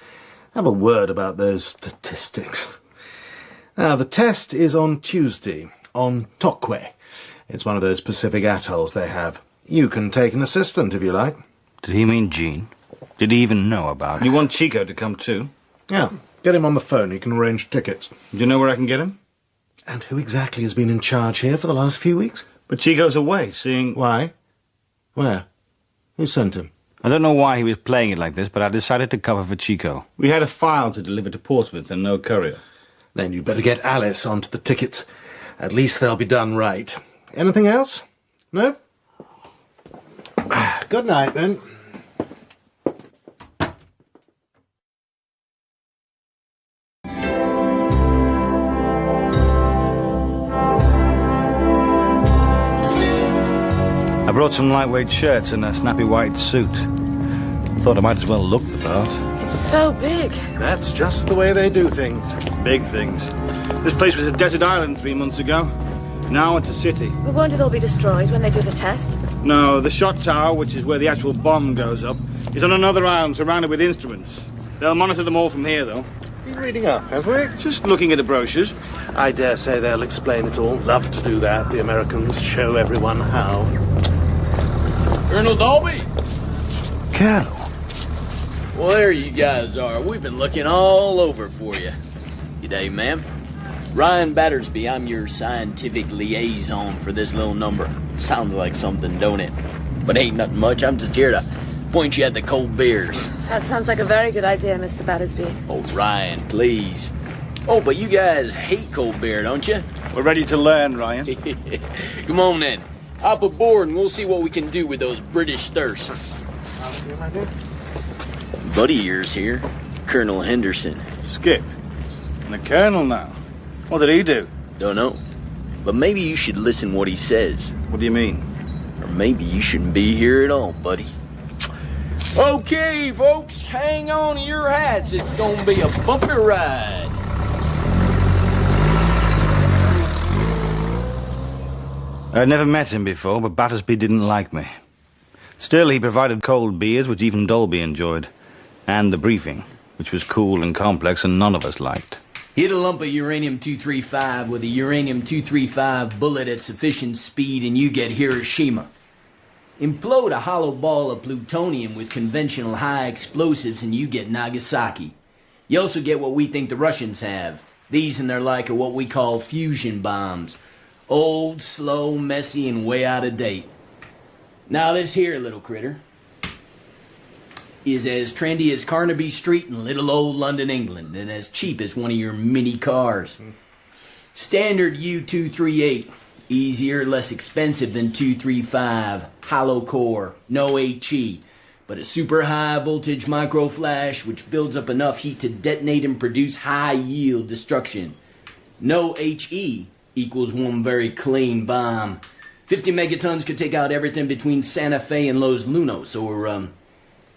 Have a word about those statistics. Now, the test is on Tuesday, on Tokwe. It's one of those Pacific atolls they have. You can take an assistant if you like. Did he mean Jean? Did he even know about it? You want Chico to come too? Yeah, get him on the phone. He can arrange tickets. Do you know where I can get him? And who exactly has been in charge here for the last few weeks? But Chico's away, seeing... Why? Where? Who sent him? I don't know why he was playing it like this, but I decided to cover for Chico. We had a file to deliver to Portsmouth and no courier. Then you'd better get Alice onto the tickets. At least they'll be done right. Anything else? No? Good night, then. I brought some lightweight shirts and a snappy white suit. Thought I might as well look the part. It's so big. That's just the way they do things. Big things. This place was a desert island 3 months ago. Now it's a city. But won't it all be destroyed when they do the test? No, the shot tower, which is where the actual bomb goes up, is on another island surrounded with instruments. They'll monitor them all from here, though. Been reading up, have we? Just looking at the brochures. I dare say they'll explain it all. Love to do that. The Americans show everyone how. Colonel Dolby? Colonel? Well, there you guys are. We've been looking all over for you. G'day, ma'am. Ryan Battersby, I'm your scientific liaison for this little number. Sounds like something, don't it? But ain't nothing much. I'm just here to point you at the cold beers. That sounds like a very good idea, Mr. Battersby. Oh, Ryan, please. Oh, but you guys hate cold beer, don't you? We're ready to learn, Ryan. Come on, then. Hop aboard and we'll see what we can do with those British thirsts. Buddy of yours here, Colonel Henderson. Skip. And the Colonel now. What did he do? Don't know. But maybe you should listen what he says. What do you mean? Or maybe you shouldn't be here at all, buddy. Okay, folks, hang on to your hats. It's gonna be a bumpy ride. I'd never met him before, but Battersby didn't like me. Still, he provided cold beers, which even Dalby enjoyed, and the briefing, which was cool and complex and none of us liked. Hit a lump of uranium-235 with a uranium-235 bullet at sufficient speed and you get Hiroshima. Implode a hollow ball of plutonium with conventional high explosives and you get Nagasaki. You also get what we think the Russians have. These and their like are what we call fusion bombs. Old, slow, messy, and way out of date. Now this here little critter is as trendy as Carnaby Street in little old London, England, and as cheap as one of your mini cars. Standard U-238, easier, less expensive than 235, hollow core, no HE, but a super high voltage micro flash which builds up enough heat to detonate and produce high yield destruction. No HE equals one very clean bomb. 50 megatons could take out everything between Santa Fe and Los Lunos, or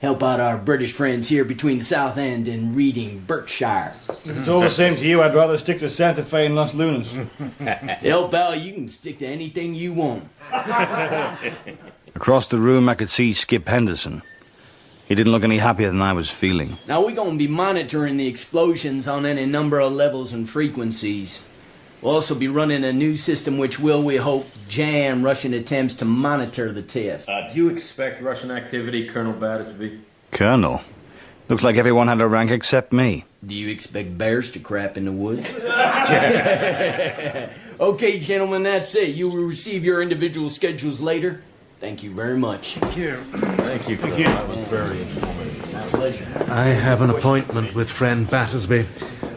help out our British friends here between Southend and Reading, Berkshire. If it's all the same to you, I'd rather stick to Santa Fe and Los Lunas. Hell, pal, you can stick to anything you want. Across the room, I could see Skip Henderson. He didn't look any happier than I was feeling. Now, we're going to be monitoring the explosions on any number of levels and frequencies. We'll also be running a new system which will, we hope, jam Russian attempts to monitor the test. Do you expect Russian activity, Colonel Battersby? Colonel? Looks like everyone had a rank except me. Do you expect bears to crap in the woods? Okay, gentlemen, that's it. You will receive your individual schedules later. Thank you very much. Thank you. Thank you, Colonel. That was very informative. My pleasure. I have an appointment with friend Battersby.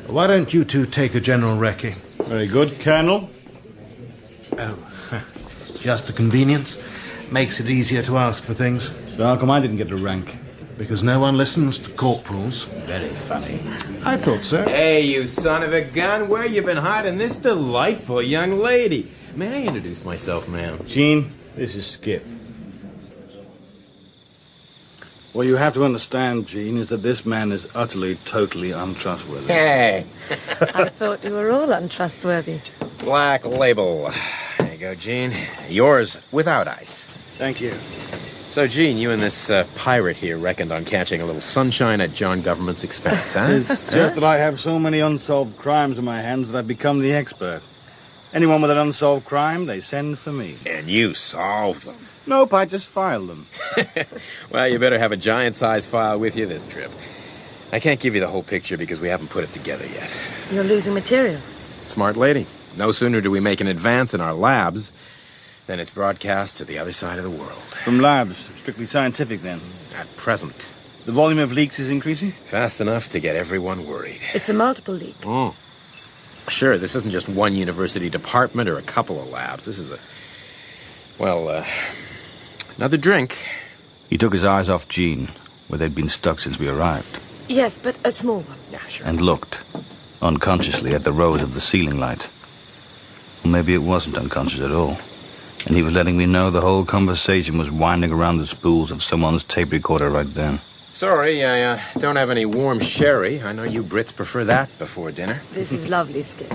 Why don't you two take a general recce? Very good, Colonel. Oh, just a convenience. Makes it easier to ask for things. How come I didn't get a rank? Because no one listens to corporals. Very funny. I thought so. Hey, you son of a gun, where you been hiding this delightful young lady? May I introduce myself, ma'am? Gene, this is Skip. What you have to understand, Gene, is that this man is utterly, totally untrustworthy. Hey! I thought you were all untrustworthy. Black label. There you go, Gene. Yours without ice. Thank you. So, Gene, you and this pirate here reckoned on catching a little sunshine at John government's expense, huh? It's just that I have so many unsolved crimes in my hands that I've become the expert. Anyone with an unsolved crime, they send for me. And you solve them. Nope, I just file them. Well, you better have a giant-sized file with you this trip. I can't give you the whole picture because we haven't put it together yet. You're losing material. Smart lady. No sooner do we make an advance in our labs than it's broadcast to the other side of the world. From labs, strictly scientific then? At present. The volume of leaks is increasing? Fast enough to get everyone worried. It's a multiple leak. Oh. Sure, this isn't just one university department or a couple of labs. This is another drink. He took his eyes off Jean, where they'd been stuck since we arrived. Yes, but a small one. Yeah, sure. And looked, unconsciously, at the rose of the ceiling light. Or maybe it wasn't unconscious at all. And he was letting me know the whole conversation was winding around the spools of someone's tape recorder right then. Sorry, I don't have any warm sherry. I know you Brits prefer that before dinner. This is lovely, Skip.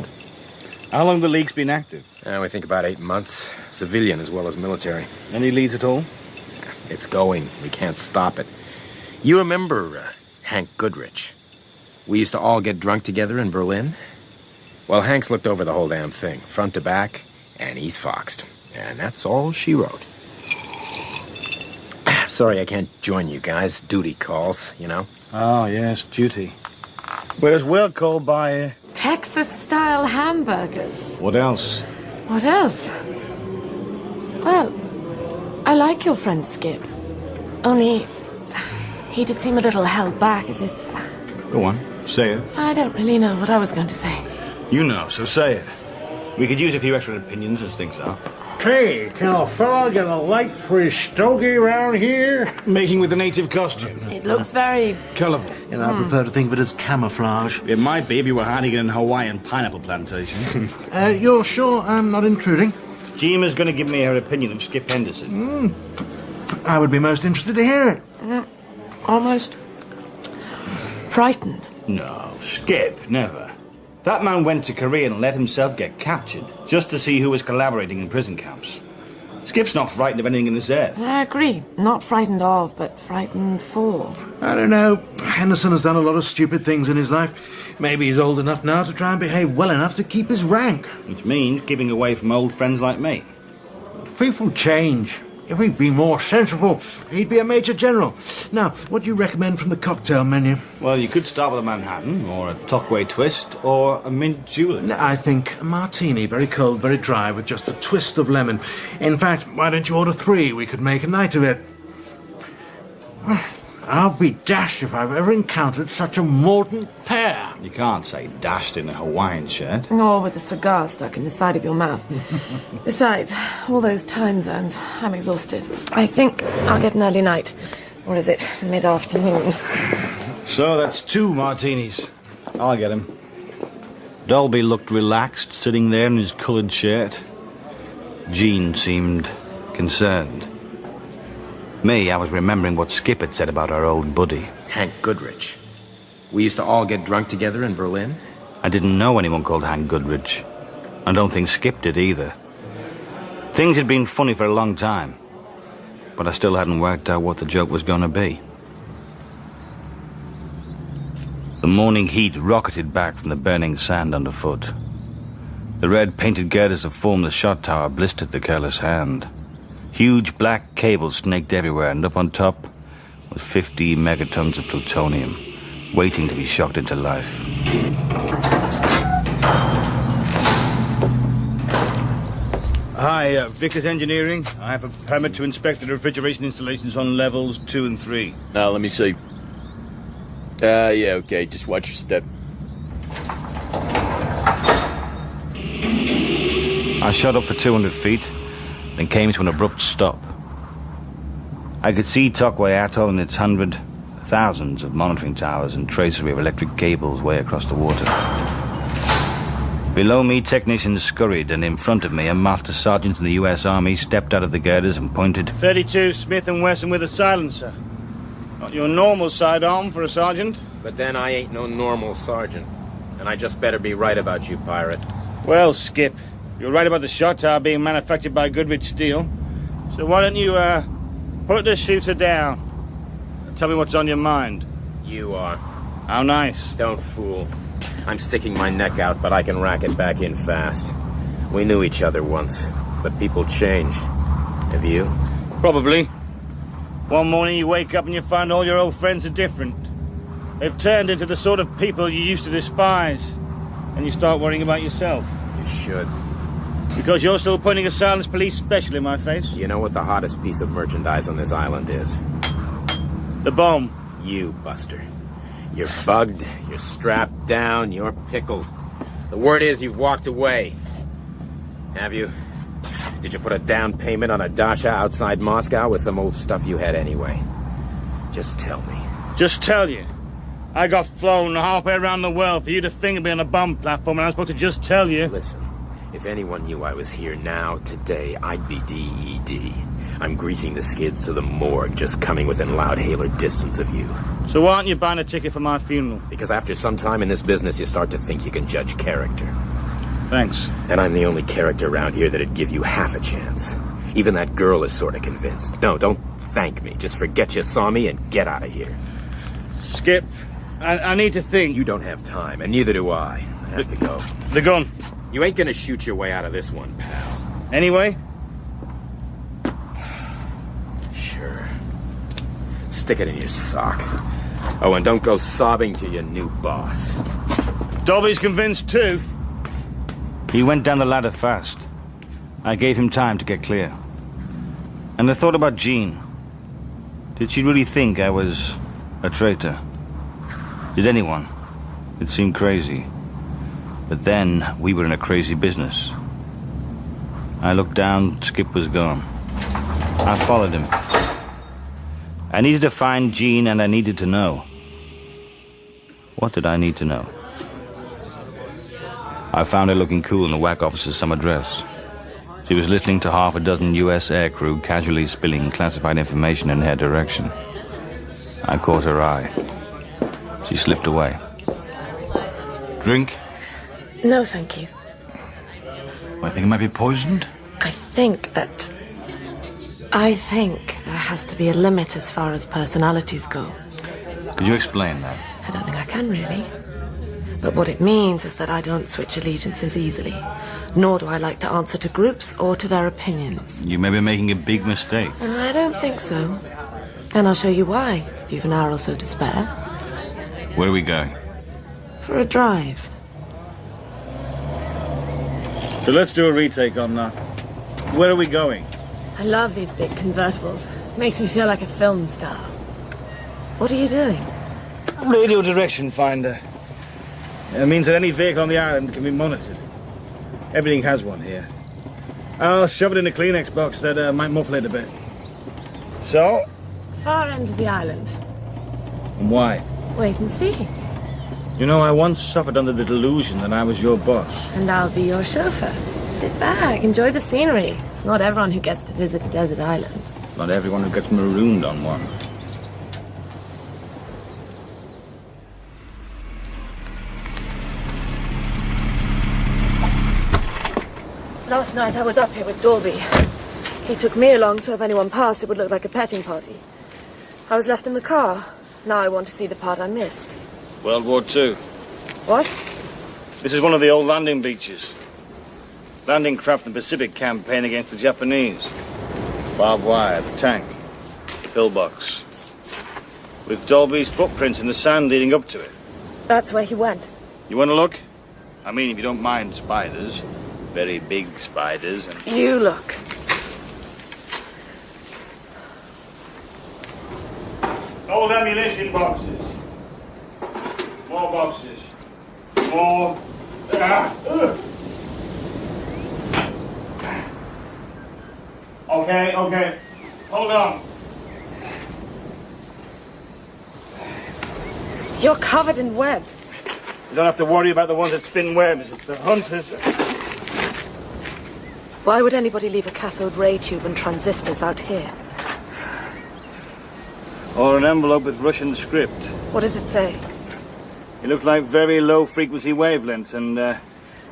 How long have the leaks been active? We think about 8 months. Civilian as well as military. Any leads at all? It's going. We can't stop it. You remember Hank Goodrich? We used to all get drunk together in Berlin. Well, Hank's looked over the whole damn thing, front to back, and he's foxed. And that's all she wrote. Sorry I can't join you guys. Duty calls, you know. Oh, yes, duty. We're as well called by... Texas-style hamburgers. What else? What else? Well, I like your friend Skip. Only, he did seem a little held back, as if... Go on, say it. I don't really know what I was going to say. You know, so say it. We could use a few extra opinions as things are. Hey, can a fella get a light for his stogie around here? Making with the native costume. It looks very... colourful. You know, I prefer to think of it as camouflage. It might be if you were hiding in a Hawaiian pineapple plantation. You're sure I'm not intruding? Jean is going to give me her opinion of Skip Henderson. I would be most interested to hear it. almost frightened. No, Skip, never. That man went to Korea and let himself get captured just to see who was collaborating in prison camps. Skip's not frightened of anything in this earth. I agree. Not frightened of, but frightened for. I don't know. Henderson has done a lot of stupid things in his life. Maybe he's old enough now to try and behave well enough to keep his rank. Which means keeping away from old friends like me. People change. If he'd be more sensible, he'd be a Major General. Now, what do you recommend from the cocktail menu? Well, you could start with a Manhattan, or a Tockway twist, or a mint julep. No, I think a martini, very cold, very dry, with just a twist of lemon. In fact, why don't you order 3? We could make a night of it. I'll be dashed if I've ever encountered such a mordant pair. You can't say dashed in a Hawaiian shirt. Or with a cigar stuck in the side of your mouth. Besides, all those time zones, I'm exhausted. I think I'll get an early night. Or is it mid-afternoon? So that's 2 martinis. I'll get him. Dalby looked relaxed, sitting there in his coloured shirt. Jean seemed concerned. Me, I was remembering what Skip had said about our old buddy. Hank Goodrich. We used to all get drunk together in Berlin. I didn't know anyone called Hank Goodrich. I don't think Skip did either. Things had been funny for a long time, but I still hadn't worked out what the joke was going to be. The morning heat rocketed back from the burning sand underfoot. The red painted girders that formed the shot tower blistered the careless hand. Huge black cables snaked everywhere, and up on top was 50 megatons of plutonium, waiting to be shocked into life. Hi, Vickers Engineering. I have a permit to inspect the refrigeration installations on levels 2 and 3. Now, let me see. Yeah, okay, just watch your step. I shot up for 200 feet, then came to an abrupt stop. I could see Tockway Atoll and its thousands of monitoring towers and tracery of electric cables way across the water. Below me, technicians scurried, and in front of me, a master sergeant in the U.S. Army stepped out of the girders and pointed. 32 Smith & Wesson with a silencer. Not your normal sidearm for a sergeant. But then I ain't no normal sergeant. And I just better be right about you, pirate. Well, Skip, you're right about the shot tower being manufactured by Goodrich Steel. So why don't you, put the shooter down and tell me what's on your mind? You are. How nice. Don't fool. I'm sticking my neck out, but I can rack it back in fast. We knew each other once, but people change. Have you? Probably. One morning you wake up and you find all your old friends are different. They've turned into the sort of people you used to despise. And you start worrying about yourself. You should. Because you're still pointing a silenced police special in my face? You know what the hottest piece of merchandise on this island is? The bomb. You, Buster. You're bugged, you're strapped down, you're pickled. The word is you've walked away. Have you? Did you put a down payment on a dacha outside Moscow with some old stuff you had anyway? Just tell me. Just tell you? I got flown halfway around the world for you to finger me on a bomb platform, and I'm supposed to just tell you. Listen, if anyone knew I was here now, today, I'd be DED. I'm greasing the skids to the morgue, just coming within loud-hailer distance of you. So why aren't you buying a ticket for my funeral? Because after some time in this business, you start to think you can judge character. Thanks. And I'm the only character around here that'd give you half a chance. Even that girl is sort of convinced. No, don't thank me. Just forget you saw me and get out of here. Skip, I need to think. You don't have time, and neither do I. I have to go. The gun. You ain't gonna shoot your way out of this one, pal. Anyway? Sure. Stick it in your sock. Oh, and don't go sobbing to your new boss. Dobby's convinced too. He went down the ladder fast. I gave him time to get clear. And I thought about Jean. Did she really think I was a traitor? Did anyone? It seemed crazy. But then, we were in a crazy business. I looked down, Skip was gone. I followed him. I needed to find Jean, and I needed to know. What did I need to know? I found her looking cool in the WAC officer's summer dress. She was listening to half a dozen U.S. aircrew casually spilling classified information in her direction. I caught her eye. She slipped away. Drink? No, thank you. I think it might be poisoned. I think there has to be a limit as far as personalities go. Could you explain that? I don't think I can, really. But what it means is that I don't switch allegiances easily. Nor do I like to answer to groups or to their opinions. You may be making a big mistake. I don't think so. And I'll show you why, if you've an hour or so to spare. Where are we going? For a drive. So let's do a retake on that. Where are we going? I love these big convertibles. Makes me feel like a film star. What are you doing? Radio direction finder. It means that any vehicle on the island can be monitored. Everything has one here. I'll shove it in a Kleenex box that might muffle it a bit. So? Far end of the island. And why? Wait and see. You know, I once suffered under the delusion that I was your boss. And I'll be your chauffeur. Sit back, enjoy the scenery. It's not everyone who gets to visit a desert island. Not everyone who gets marooned on one. Last night I was up here with Dalby. He took me along so if anyone passed it would look like a petting party. I was left in the car. Now I want to see the part I missed. World War II. What? This is one of the old landing beaches. Landing craft in the Pacific campaign against the Japanese. Barbed wire, the tank, the pillbox. With Dalby's footprints in the sand leading up to it. That's where he went. You want to look? I mean, if you don't mind spiders. Very big spiders. And... You look. Old ammunition boxes. More boxes. More. Okay. Hold on. You're covered in web. You don't have to worry about the ones that spin webs. It's the hunters. Why would anybody leave a cathode ray tube and transistors out here? Or an envelope with Russian script. What does it say? It looks like very low frequency wavelengths, and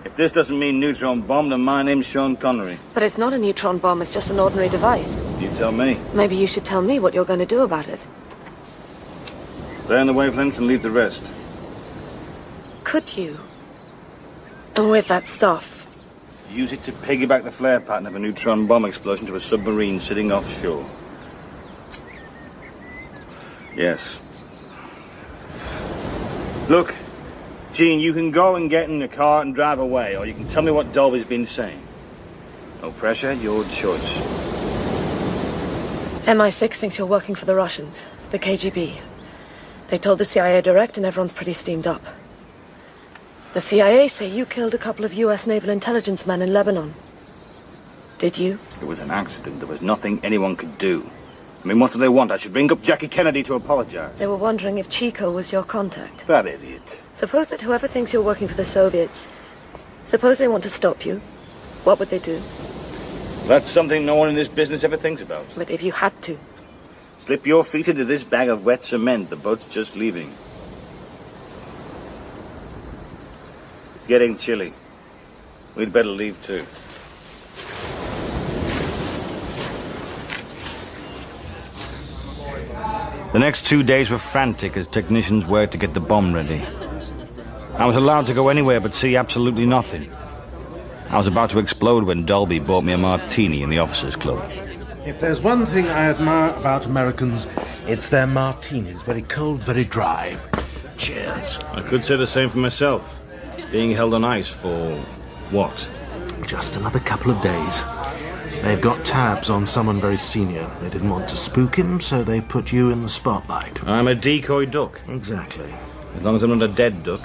if this doesn't mean neutron bomb, then my name's Sean Connery. But it's not a neutron bomb, it's just an ordinary device. You tell me. Maybe you should tell me what you're going to do about it. Learn the wavelengths and leave the rest. Could you? And with that stuff? Use it to piggyback the flare pattern of a neutron bomb explosion to a submarine sitting offshore. Yes. Look, Gene, you can go and get in the car and drive away, or you can tell me what Dalby's been saying. No pressure, your choice. MI6 thinks you're working for the Russians, the KGB. They told the CIA direct and everyone's pretty steamed up. The CIA say you killed a couple of US naval intelligence men in Lebanon. Did you? It was an accident. There was nothing anyone could do. I mean, what do they want? I should ring up Jackie Kennedy to apologize. They were wondering if Chico was your contact. That idiot. Suppose that whoever thinks you're working for the Soviets, suppose they want to stop you. What would they do? That's something no one in this business ever thinks about. But if you had to? Slip your feet into this bag of wet cement. The boat's just leaving. It's getting chilly. We'd better leave too. The next 2 days were frantic as technicians worked to get the bomb ready. I was allowed to go anywhere but see absolutely nothing. I was about to explode when Dalby bought me a martini in the officers' club. If there's one thing I admire about Americans, it's their martinis. Very cold, very dry. Cheers. I could say the same for myself. Being held on ice for what? Just another couple of days. They've got tabs on someone very senior. They didn't want to spook him, so they put you in the spotlight. I'm a decoy duck. Exactly. As long as I'm not a dead duck.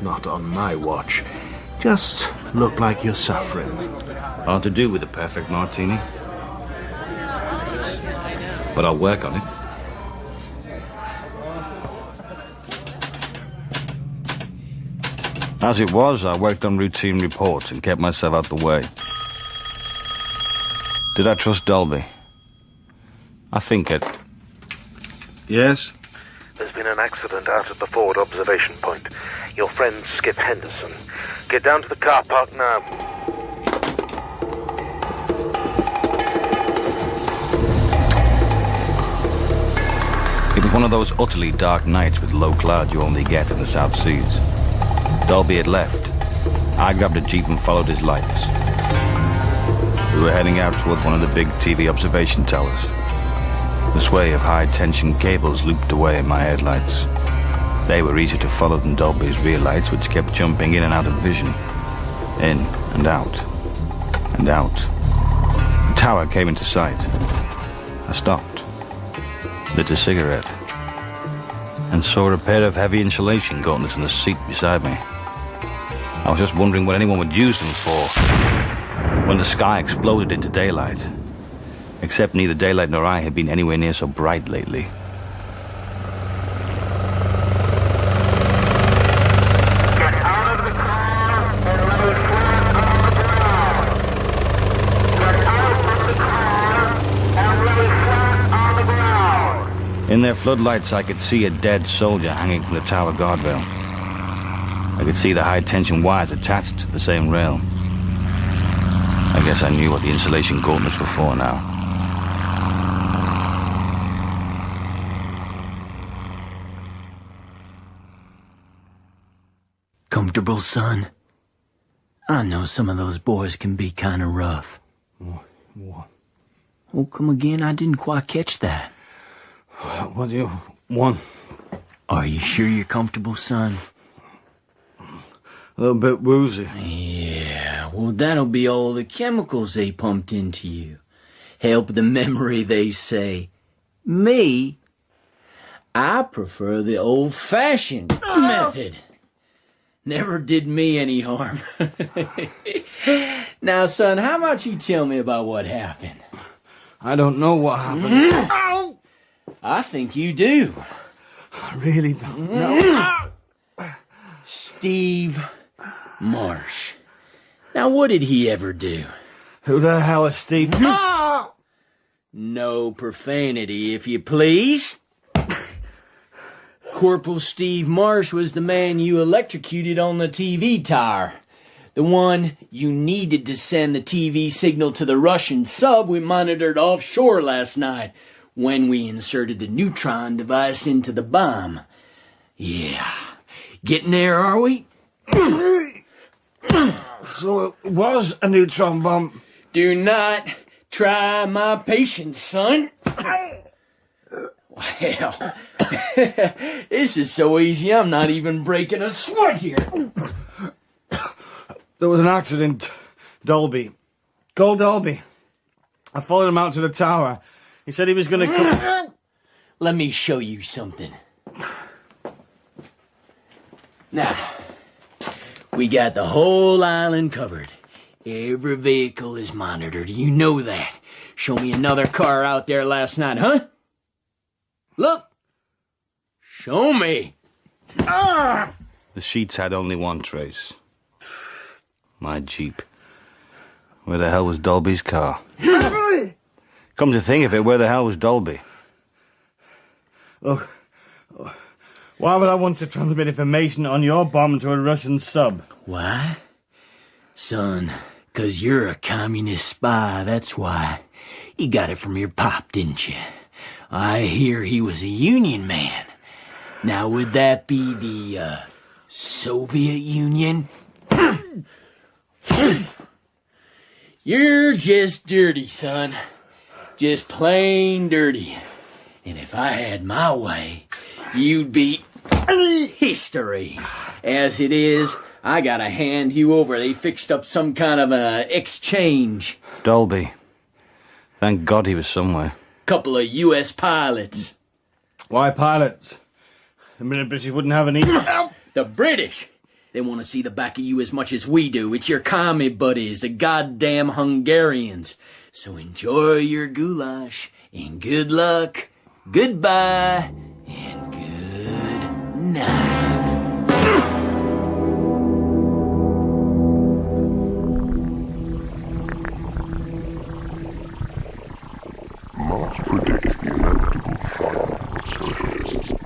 Not on my watch. Just look like you're suffering. Hard to do with a perfect martini. But I'll work on it. As it was, I worked on routine reports and kept myself out the way. Did I trust Dalby? I think it. Yes? There's been an accident out at the forward observation point. Your friend Skip Henderson. Get down to the car park now. It was one of those utterly dark nights with low clouds you only get in the South Seas. Dalby had left. I grabbed a jeep and followed his lights. We were heading out toward one of the big TV observation towers. The sway of high-tension cables looped away in my headlights. They were easier to follow than Dalby's rear lights, which kept jumping in and out of vision. In and out. And out. The tower came into sight. I stopped, lit a cigarette, and saw a pair of heavy insulation gauntlets in the seat beside me. I was just wondering what anyone would use them for when the sky exploded into daylight. Except neither daylight nor I had been anywhere near so bright lately. In their floodlights, I could see a dead soldier hanging from the tower guardrail. I could see the high-tension wires attached to the same rail. I guess I knew what the insulation gauntlets were for now. Comfortable, son? I know some of those boys can be kind of rough. What? Oh, come again? I didn't quite catch that. What do you want? Are you sure you're comfortable, son? A little bit woozy. Yeah, well, that'll be all the chemicals they pumped into you. Help the memory, they say. Me? I prefer the old-fashioned method. Never did me any harm. Now, son, how about you tell me about what happened? I don't know what happened. I think you do. I really don't know. Steve Marsh. Now, what did he ever do? Who the hell is Steve? No profanity, if you please. Corporal Steve Marsh was the man you electrocuted on the TV tower. The one you needed to send the TV signal to the Russian sub we monitored offshore last night when we inserted the neutron device into the bomb. Yeah. Getting there, are we? So it was a neutron bomb. Do not try my patience, son. Well, this is so easy, I'm not even breaking a sweat here. There was an accident, Dalby. Call Dalby. I followed him out to the tower. He said he was going to come... Let me show you something. Now, we got the whole island covered. Every vehicle is monitored, you know that. Show me another car out there last night, huh? Look! Show me! The sheets had only one trace. My Jeep. Where the hell was Dalby's car? Come to think of it, where the hell was Dalby? Look, why would I want to transmit information on your bomb to a Russian sub? Why? Son, 'cause you're a communist spy, that's why. You got it from your pop, didn't you? I hear he was a Union man. Now, would that be the, Soviet Union? You're just dirty, son. Just plain dirty. And if I had my way, you'd be history. As it is, I gotta hand you over. They fixed up some kind of a exchange. Dalby. Thank God he was somewhere. Couple of U.S. pilots. Why pilots? The British wouldn't have any... The British? They want to see the back of you as much as we do. It's your commie buddies, the goddamn Hungarians. So enjoy your goulash, and good luck, goodbye, and good night. Must predict the inevitable triumph of socialism.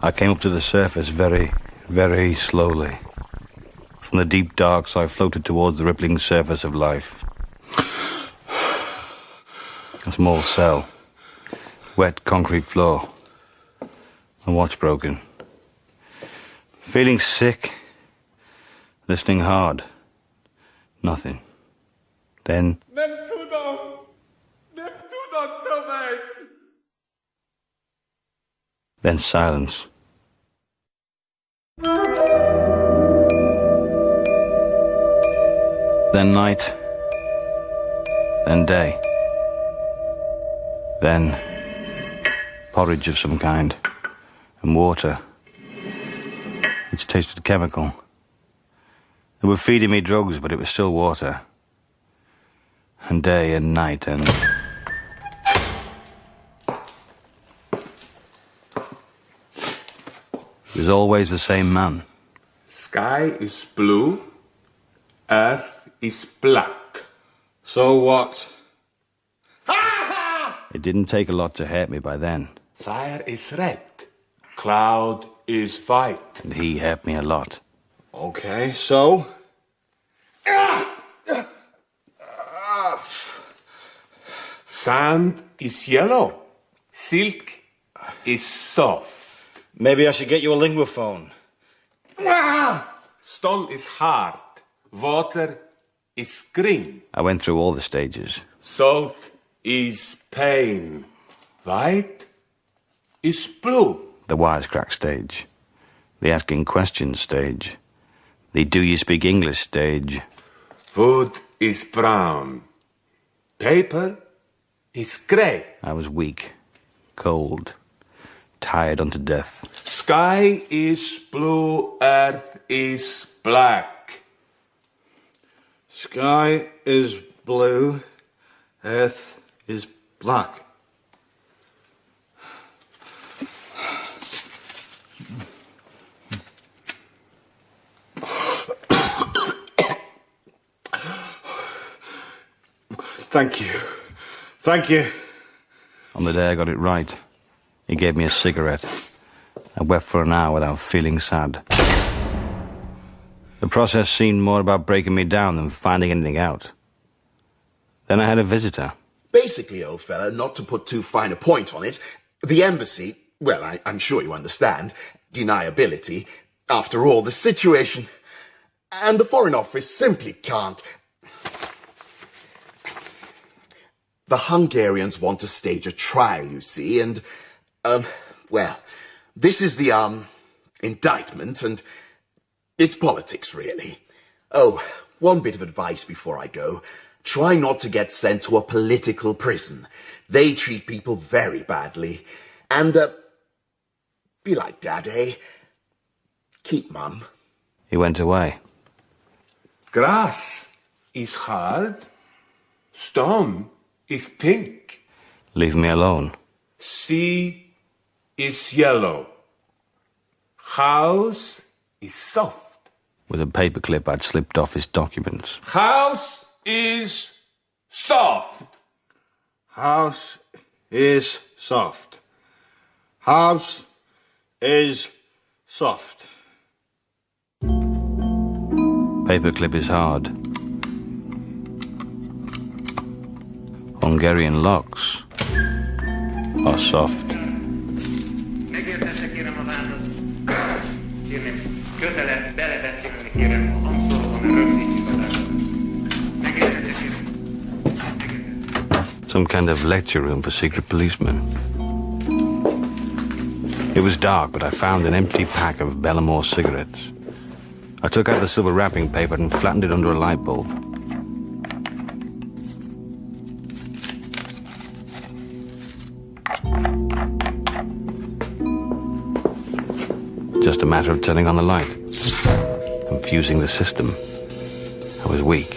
I came up to the surface very, very slowly. From the deep darks, I floated towards the rippling surface of life. A small cell. Wet concrete floor. A watch broken. Feeling sick. Listening hard. Nothing. Then... Then silence. Then night. Then day. Then porridge of some kind. And water. Which tasted chemical. They were feeding me drugs, but it was still water. And day and night and... It was always the same man. Sky is blue, earth is black. So what? It didn't take a lot to hurt me by then. Fire is red, cloud is white. And he hurt me a lot. Okay, so? Sand is yellow, silk is soft. Maybe I should get you a linguaphone. Stone is hard, water is green. I went through all the stages. Salt is pain, white is blue. The wisecrack stage. The asking questions stage. The do you speak English stage. Wood is brown, paper is grey. I was weak, cold, tired unto death. Sky is blue, earth is black. Sky is blue, earth is black. Thank you. Thank you. On the day I got it right, he gave me a cigarette. I wept for an hour without feeling sad. The process seemed more about breaking me down than finding anything out. Then I had a visitor. Basically, old fellow, not to put too fine a point on it, the embassy, well, I'm sure you understand, deniability, after all, the situation, and the Foreign Office simply can't. The Hungarians want to stage a trial, you see, and, well, this is the, indictment, and it's politics, really. Oh, one bit of advice before I go. Try not to get sent to a political prison. They treat people very badly. And, be like Dad, eh? Keep mum. He went away. Grass is hard, stone is pink. Leave me alone. Sea is yellow. House is soft. With a paperclip, I'd slipped off his documents. House is soft. House is soft. House is soft. Paperclip is hard. Hungarian locks are soft. Some kind of lecture room for secret policemen. It was dark, but I found an empty pack of Bellamore cigarettes. I took out the silver wrapping paper and flattened it under a light bulb. Just a matter of turning on the light and fusing the system. I was weak.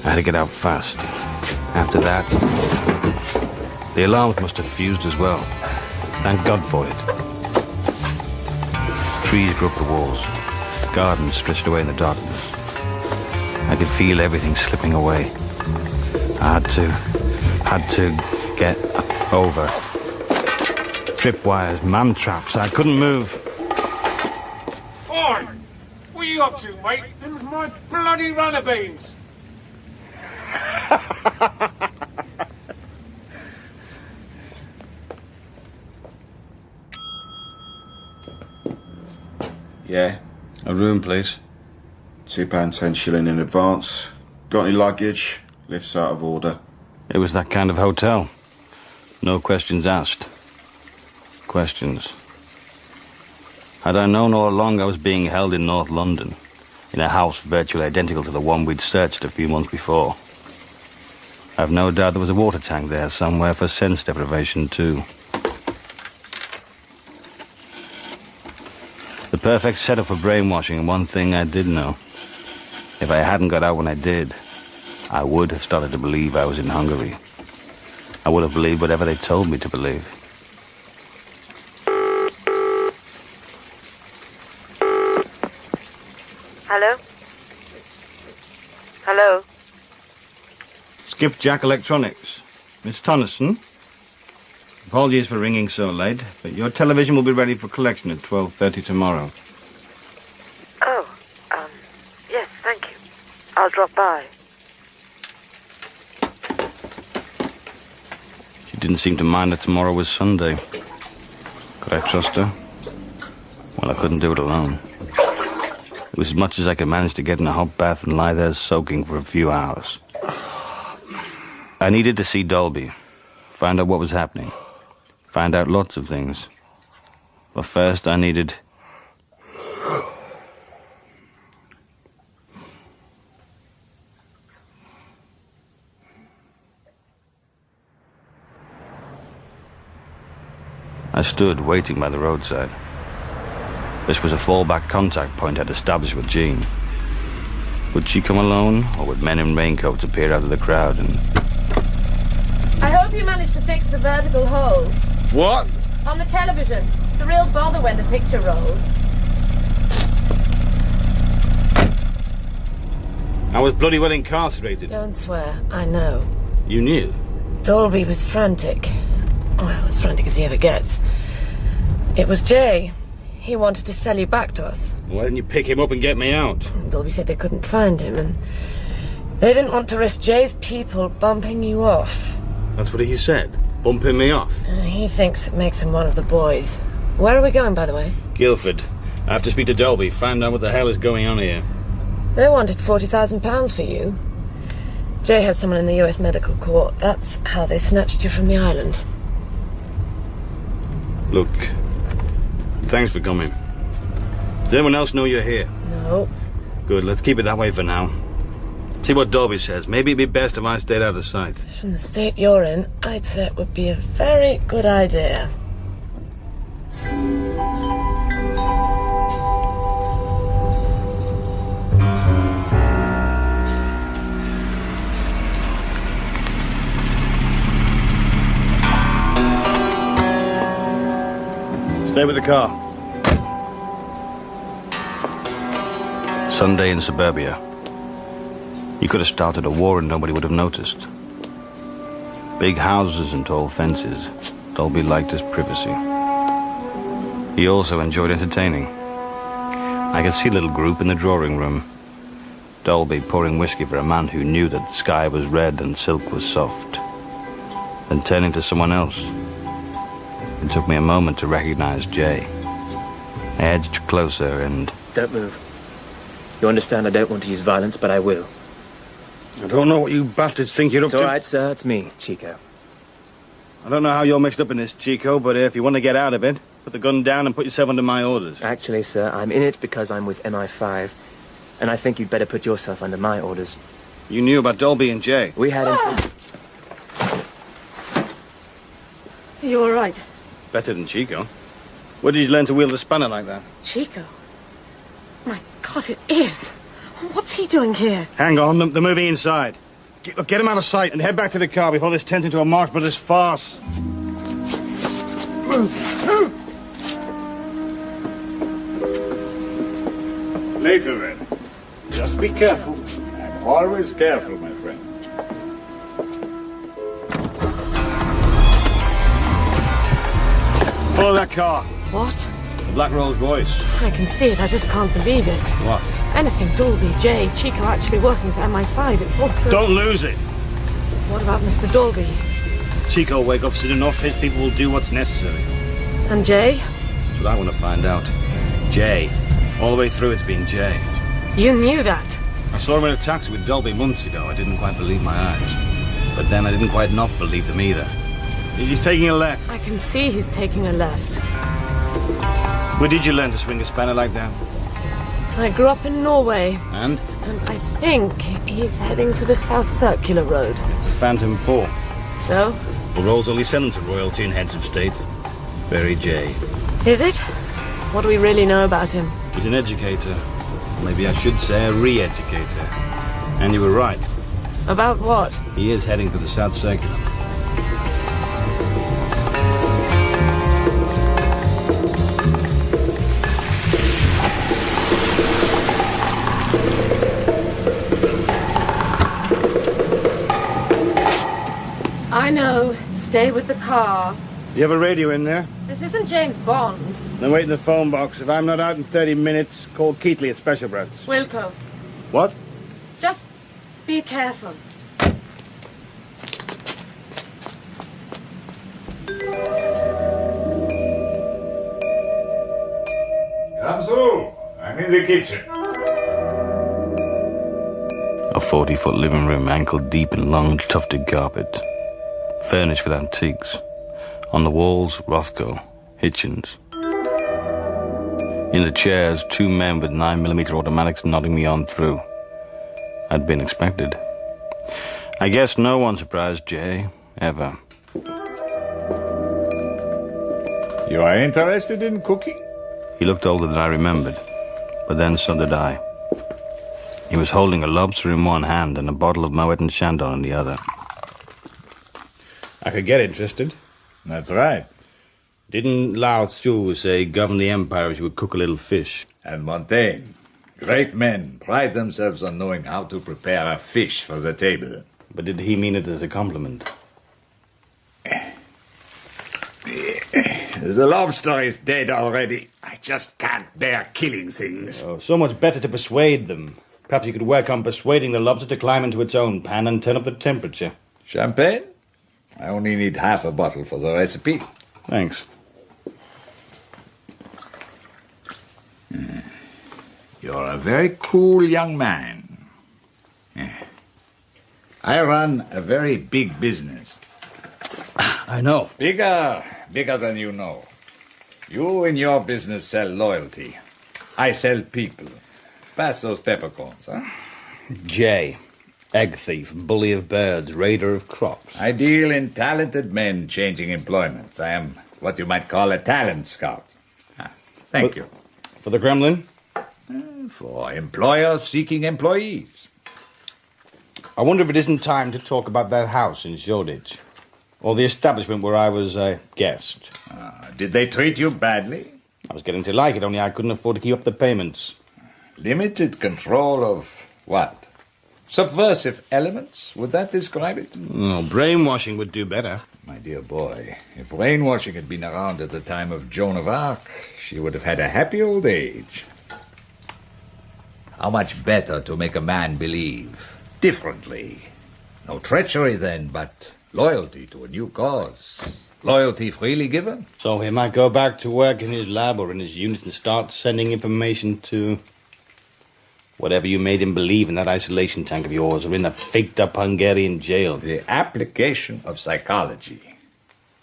I had to get out fast. After that, the alarms must have fused as well. Thank God for it. Trees grew up the walls. Gardens stretched away in the darkness. I could feel everything slipping away. I had to get over. Tripwires, man traps. I couldn't move. Oi! What are you up to, mate? Them was my bloody runner beans. Yeah. A room, please. £2.10 in advance. Got any luggage? Lift's out of order. It was that kind of hotel. No questions asked. Questions. Had I known all along I was being held in North London, in a house virtually identical to the one we'd searched a few months before. I've no doubt there was a water tank there somewhere for sense deprivation, too. The perfect setup for brainwashing, and one thing I did know. If I hadn't got out when I did, I would have started to believe I was in Hungary. I would have believed whatever they told me to believe. Hello? Hello? Skipjack Electronics. Miss Tonneson? Apologies for ringing so late, but your television will be ready for collection at 12:30 tomorrow. Oh, yes, thank you. I'll drop by. She didn't seem to mind that tomorrow was Sunday. Could I trust her? Well, I couldn't do it alone. It was as much as I could manage to get in a hot bath and lie there soaking for a few hours. I needed to see Dalby, find out what was happening, find out lots of things. But first I needed... I stood waiting by the roadside. This was a fallback contact point I'd established with Jean. Would she come alone, or would men in raincoats appear out of the crowd and... I hope you managed to fix the vertical hold. What? On the television. It's a real bother when the picture rolls. I was bloody well incarcerated. Don't swear. I know. You knew? Dalby was frantic. Well, as frantic as he ever gets. It was Jay. He wanted to sell you back to us. Why didn't you pick him up and get me out? Dalby said they couldn't find him, and they didn't want to risk Jay's people bumping you off. That's what he said? Bumping me off? He thinks it makes him one of the boys. Where are we going, by the way? Guildford. I have to speak to Dalby, find out what the hell is going on here. They wanted £40,000 for you. Jay has someone in the US Medical Court. That's how they snatched you from the island. Look, thanks for coming. Does anyone else know you're here? No. Good, let's keep it that way for now. See what Dalby says. Maybe it'd be best if I stayed out of sight. From the state you're in, I'd say it would be a very good idea. Stay with the car. Sunday in suburbia. You could have started a war and nobody would have noticed. Big houses and tall fences. Dalby liked his privacy. He also enjoyed entertaining. I could see a little group in the drawing room. Dalby pouring whiskey for a man who knew that the sky was red and silk was soft. Then turning to someone else. It took me a moment to recognize Jay. I edged closer and... Don't move. You understand I don't want to use violence, but I will. I don't know what you bastards think you're up to. It's all right, sir. It's me, Chico. I don't know how you're mixed up in this, Chico, but if you want to get out of it, put the gun down and put yourself under my orders. Actually, sir, I'm in it because I'm with MI5, and I think you'd better put yourself under my orders. You knew about Dalby and Jay. We had him... Are you all right? Better than Chico. Where did you learn to wield a spanner like that? Chico? My God, it is. What's he doing here? Hang on, they're moving inside. Get him out of sight and head back to the car before this turns into a Marx Brothers farce. Later, then. Just be careful. I'm always careful, my friend. Follow that car. What? The black Rolls Royce. I can see it, I just can't believe it. What? Anything Dalby, Jay, Chico actually working for MI5, it's all so... Don't lose it. What about Mr. Dalby? Chico will wake up soon enough. His people will do what's necessary. And Jay? That's what I want to find out. Jay. All the way through it's been Jay. You knew that? I saw him in a taxi with Dolby months ago. I didn't quite believe my eyes. But then I didn't quite not believe them either. He's taking a left. I can see he's taking a left. Where did you learn to swing a spanner like that? I grew up in Norway. And? And I think he's heading for the South Circular Road. It's a Phantom 4. So? The Rolls only send them to royalty and heads of state. Very Jay. Is it? What do we really know about him? He's an educator. Maybe I should say a re-educator. And you were right. About what? He is heading for the South Circular. I know. Stay with the car. You have a radio in there? This isn't James Bond. Then wait in the phone box. If I'm not out in 30 minutes, call Keatley at Special Branch. Wilco. What? Just be careful. Come through. I'm in the kitchen. A 40-foot living room, ankle-deep in long, tufted carpet. Furnished with antiques. On the walls, Rothko, Hitchens. In the chairs, two men with 9mm automatics nodding me on through. I'd been expected. I guess no one surprised Jay, ever. You are interested in cooking? He looked older than I remembered, but then so did I. He was holding a lobster in one hand and a bottle of Moet and Chandon in the other. I could get interested. That's right. Didn't Lao Tzu say govern the empire as you would cook a little fish? And Montaigne. Great men pride themselves on knowing how to prepare a fish for the table. But did he mean it as a compliment? The lobster is dead already. I just can't bear killing things. Oh, so much better to persuade them. Perhaps you could work on persuading the lobster to climb into its own pan and turn up the temperature. Champagne? I only need half a bottle for the recipe. Thanks. You're a very cool young man. I run a very big business. I know. Bigger than you know. You in your business sell loyalty. I sell people. Pass those peppercorns, huh? Jay. Egg thief, bully of birds, raider of crops. I deal in talented men changing employment. I am what you might call a talent scout. Thank you. For the Kremlin? For employers seeking employees. I wonder if it isn't time to talk about that house in Shoreditch. Or the establishment where I was a guest. Did they treat you badly? I was getting to like it, only I couldn't afford to keep up the payments. Limited control of what? Subversive elements? Would that describe it? No, brainwashing would do better. My dear boy, if brainwashing had been around at the time of Joan of Arc, she would have had a happy old age. How much better to make a man believe differently. No treachery then, but loyalty to a new cause. Loyalty freely given. So he might go back to work in his lab or in his unit and start sending information to whatever you made him believe in that isolation tank of yours or in a faked-up Hungarian jail. The application of psychology.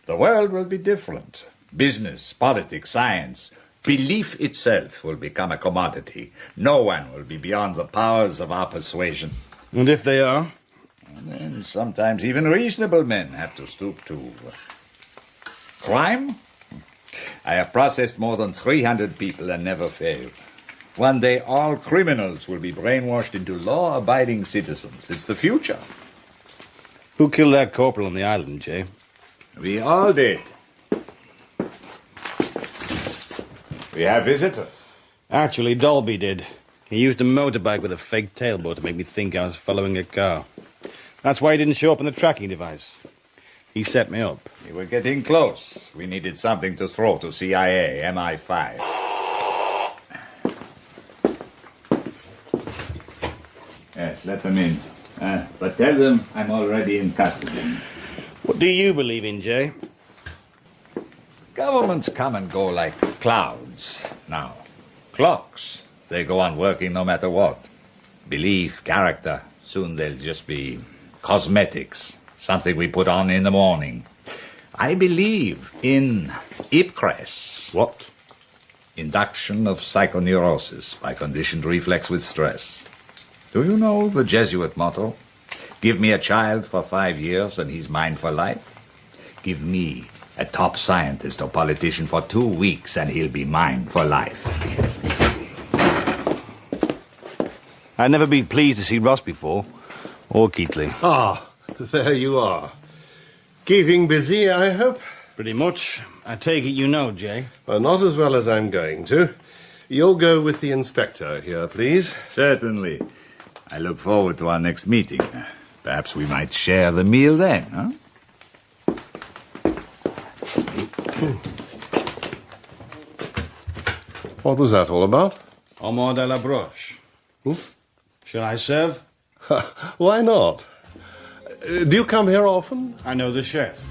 The world will be different. Business, politics, science. Belief itself will become a commodity. No one will be beyond the powers of our persuasion. And if they are? And then sometimes even reasonable men have to stoop to crime. I have processed more than 300 people and never failed. One day all criminals will be brainwashed into law-abiding citizens. It's the future. Who killed that corporal on the island, Jay? We all did. We have visitors. Actually, Dalby did. He used a motorbike with a fake tailboat to make me think I was following a car. That's why he didn't show up on the tracking device. He set me up. We were getting close. We needed something to throw to CIA, MI5. Yes, let them in. But tell them I'm already in custody. What do you believe in, Jay? Governments come and go like clouds. Now, clocks, they go on working no matter what. Belief, character, soon they'll just be cosmetics. Something we put on in the morning. I believe in Ipcress. What? Induction of Psychoneurosis by Conditioned Reflex with Stress. Do you know the Jesuit motto? Give me a child for 5 years and he's mine for life. Give me a top scientist or politician for 2 weeks and he'll be mine for life. I'd never been pleased to see Ross before, or Keatley. Ah, there you are. Keeping busy, I hope? Pretty much. I take it you know, Jay. Well, not as well as I'm going to. You'll go with the inspector here, please. Certainly. I look forward to our next meeting. Perhaps we might share the meal then, huh? What was that all about? Homard à la broche. Shall I serve? Why not? Do you come here often? I know the chef.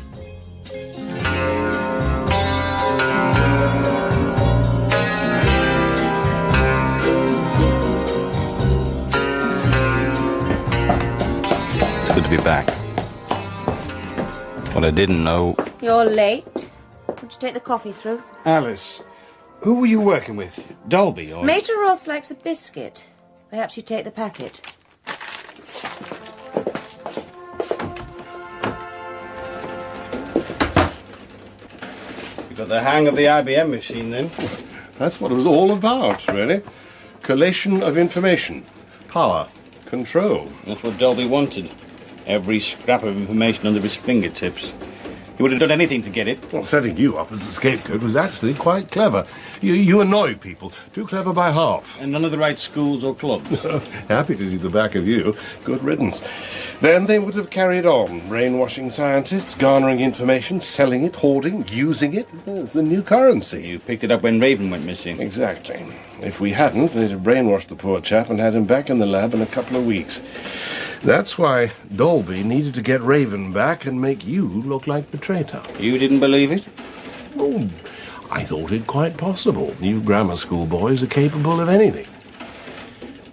It's good to be back. What I didn't know... You're late. Would you take the coffee through? Alice, who were you working with? Dalby or... Major Ross likes a biscuit. Perhaps you take the packet. You got the hang of the IBM machine, then? That's what it was all about, really. Collation of information. Power. Control. That's what Dalby wanted. Every scrap of information under his fingertips. He would have done anything to get it. Well, setting you up as a scapegoat was actually quite clever. You annoy people. Too clever by half. And none of the right schools or clubs. Happy to see the back of you. Good riddance. Then they would have carried on, brainwashing scientists, garnering information, selling it, hoarding, using it. It's the new currency. You picked it up when Raven went missing. Exactly. If we hadn't, they'd have brainwashed the poor chap and had him back in the lab in a couple of weeks. That's why Dalby needed to get Raven back and make you look like the traitor. You didn't believe it? Oh, I thought it quite possible. You grammar school boys are capable of anything.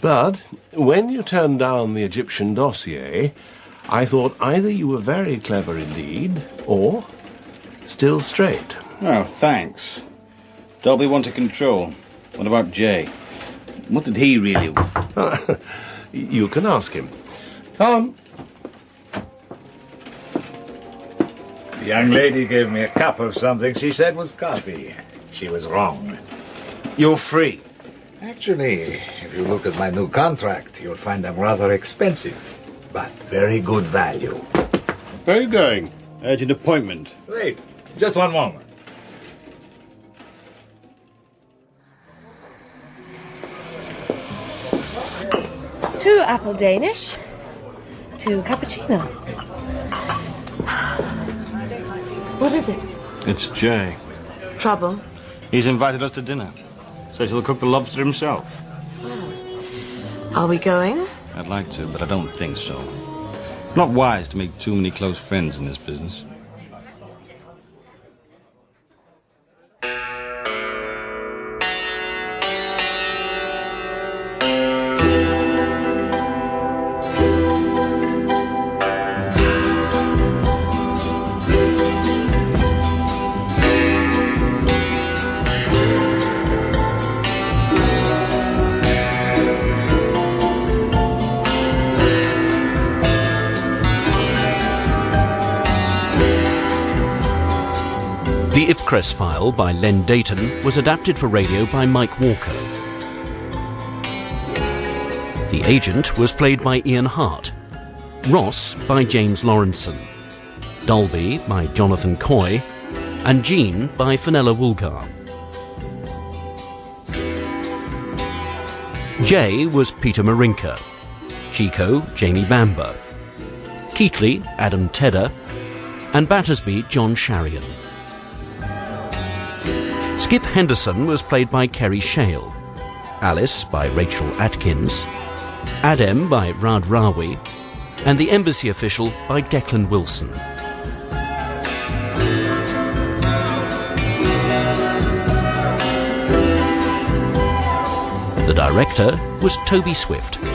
But when you turned down the Egyptian dossier, I thought either you were very clever indeed, or still straight. Oh, thanks. Dalby wanted control. What about Jay? What did he really want? You can ask him. Come. The young lady gave me a cup of something she said was coffee. She was wrong. You're free. Actually, if you look at my new contract, you'll find them rather expensive, but very good value. Where are you going? Urgent appointment. Wait, just one moment. 2 apple Danish, 2 cappuccino. What is it? It's Jay. Trouble? He's invited us to dinner. Says he'll cook the lobster himself. Are we going? I'd like to, but I don't think so. Not wise to make too many close friends in this business. The Ipcress File by Len Deighton was adapted for radio by Mike Walker. The agent was played by Ian Hart, Ross by James Lawrenson, Dalby by Jonathan Coy, and Jean by Fenella Woolgar. Jay was Peter Marinka, Chico Jamie Bamber, Keatley Adam Tedder, and Battersby John Sharian. Skip Henderson was played by Kerry Shale, Alice by Rachel Atkins, Adem by Rad Rawi, and the embassy official by Declan Wilson. The director was Toby Swift.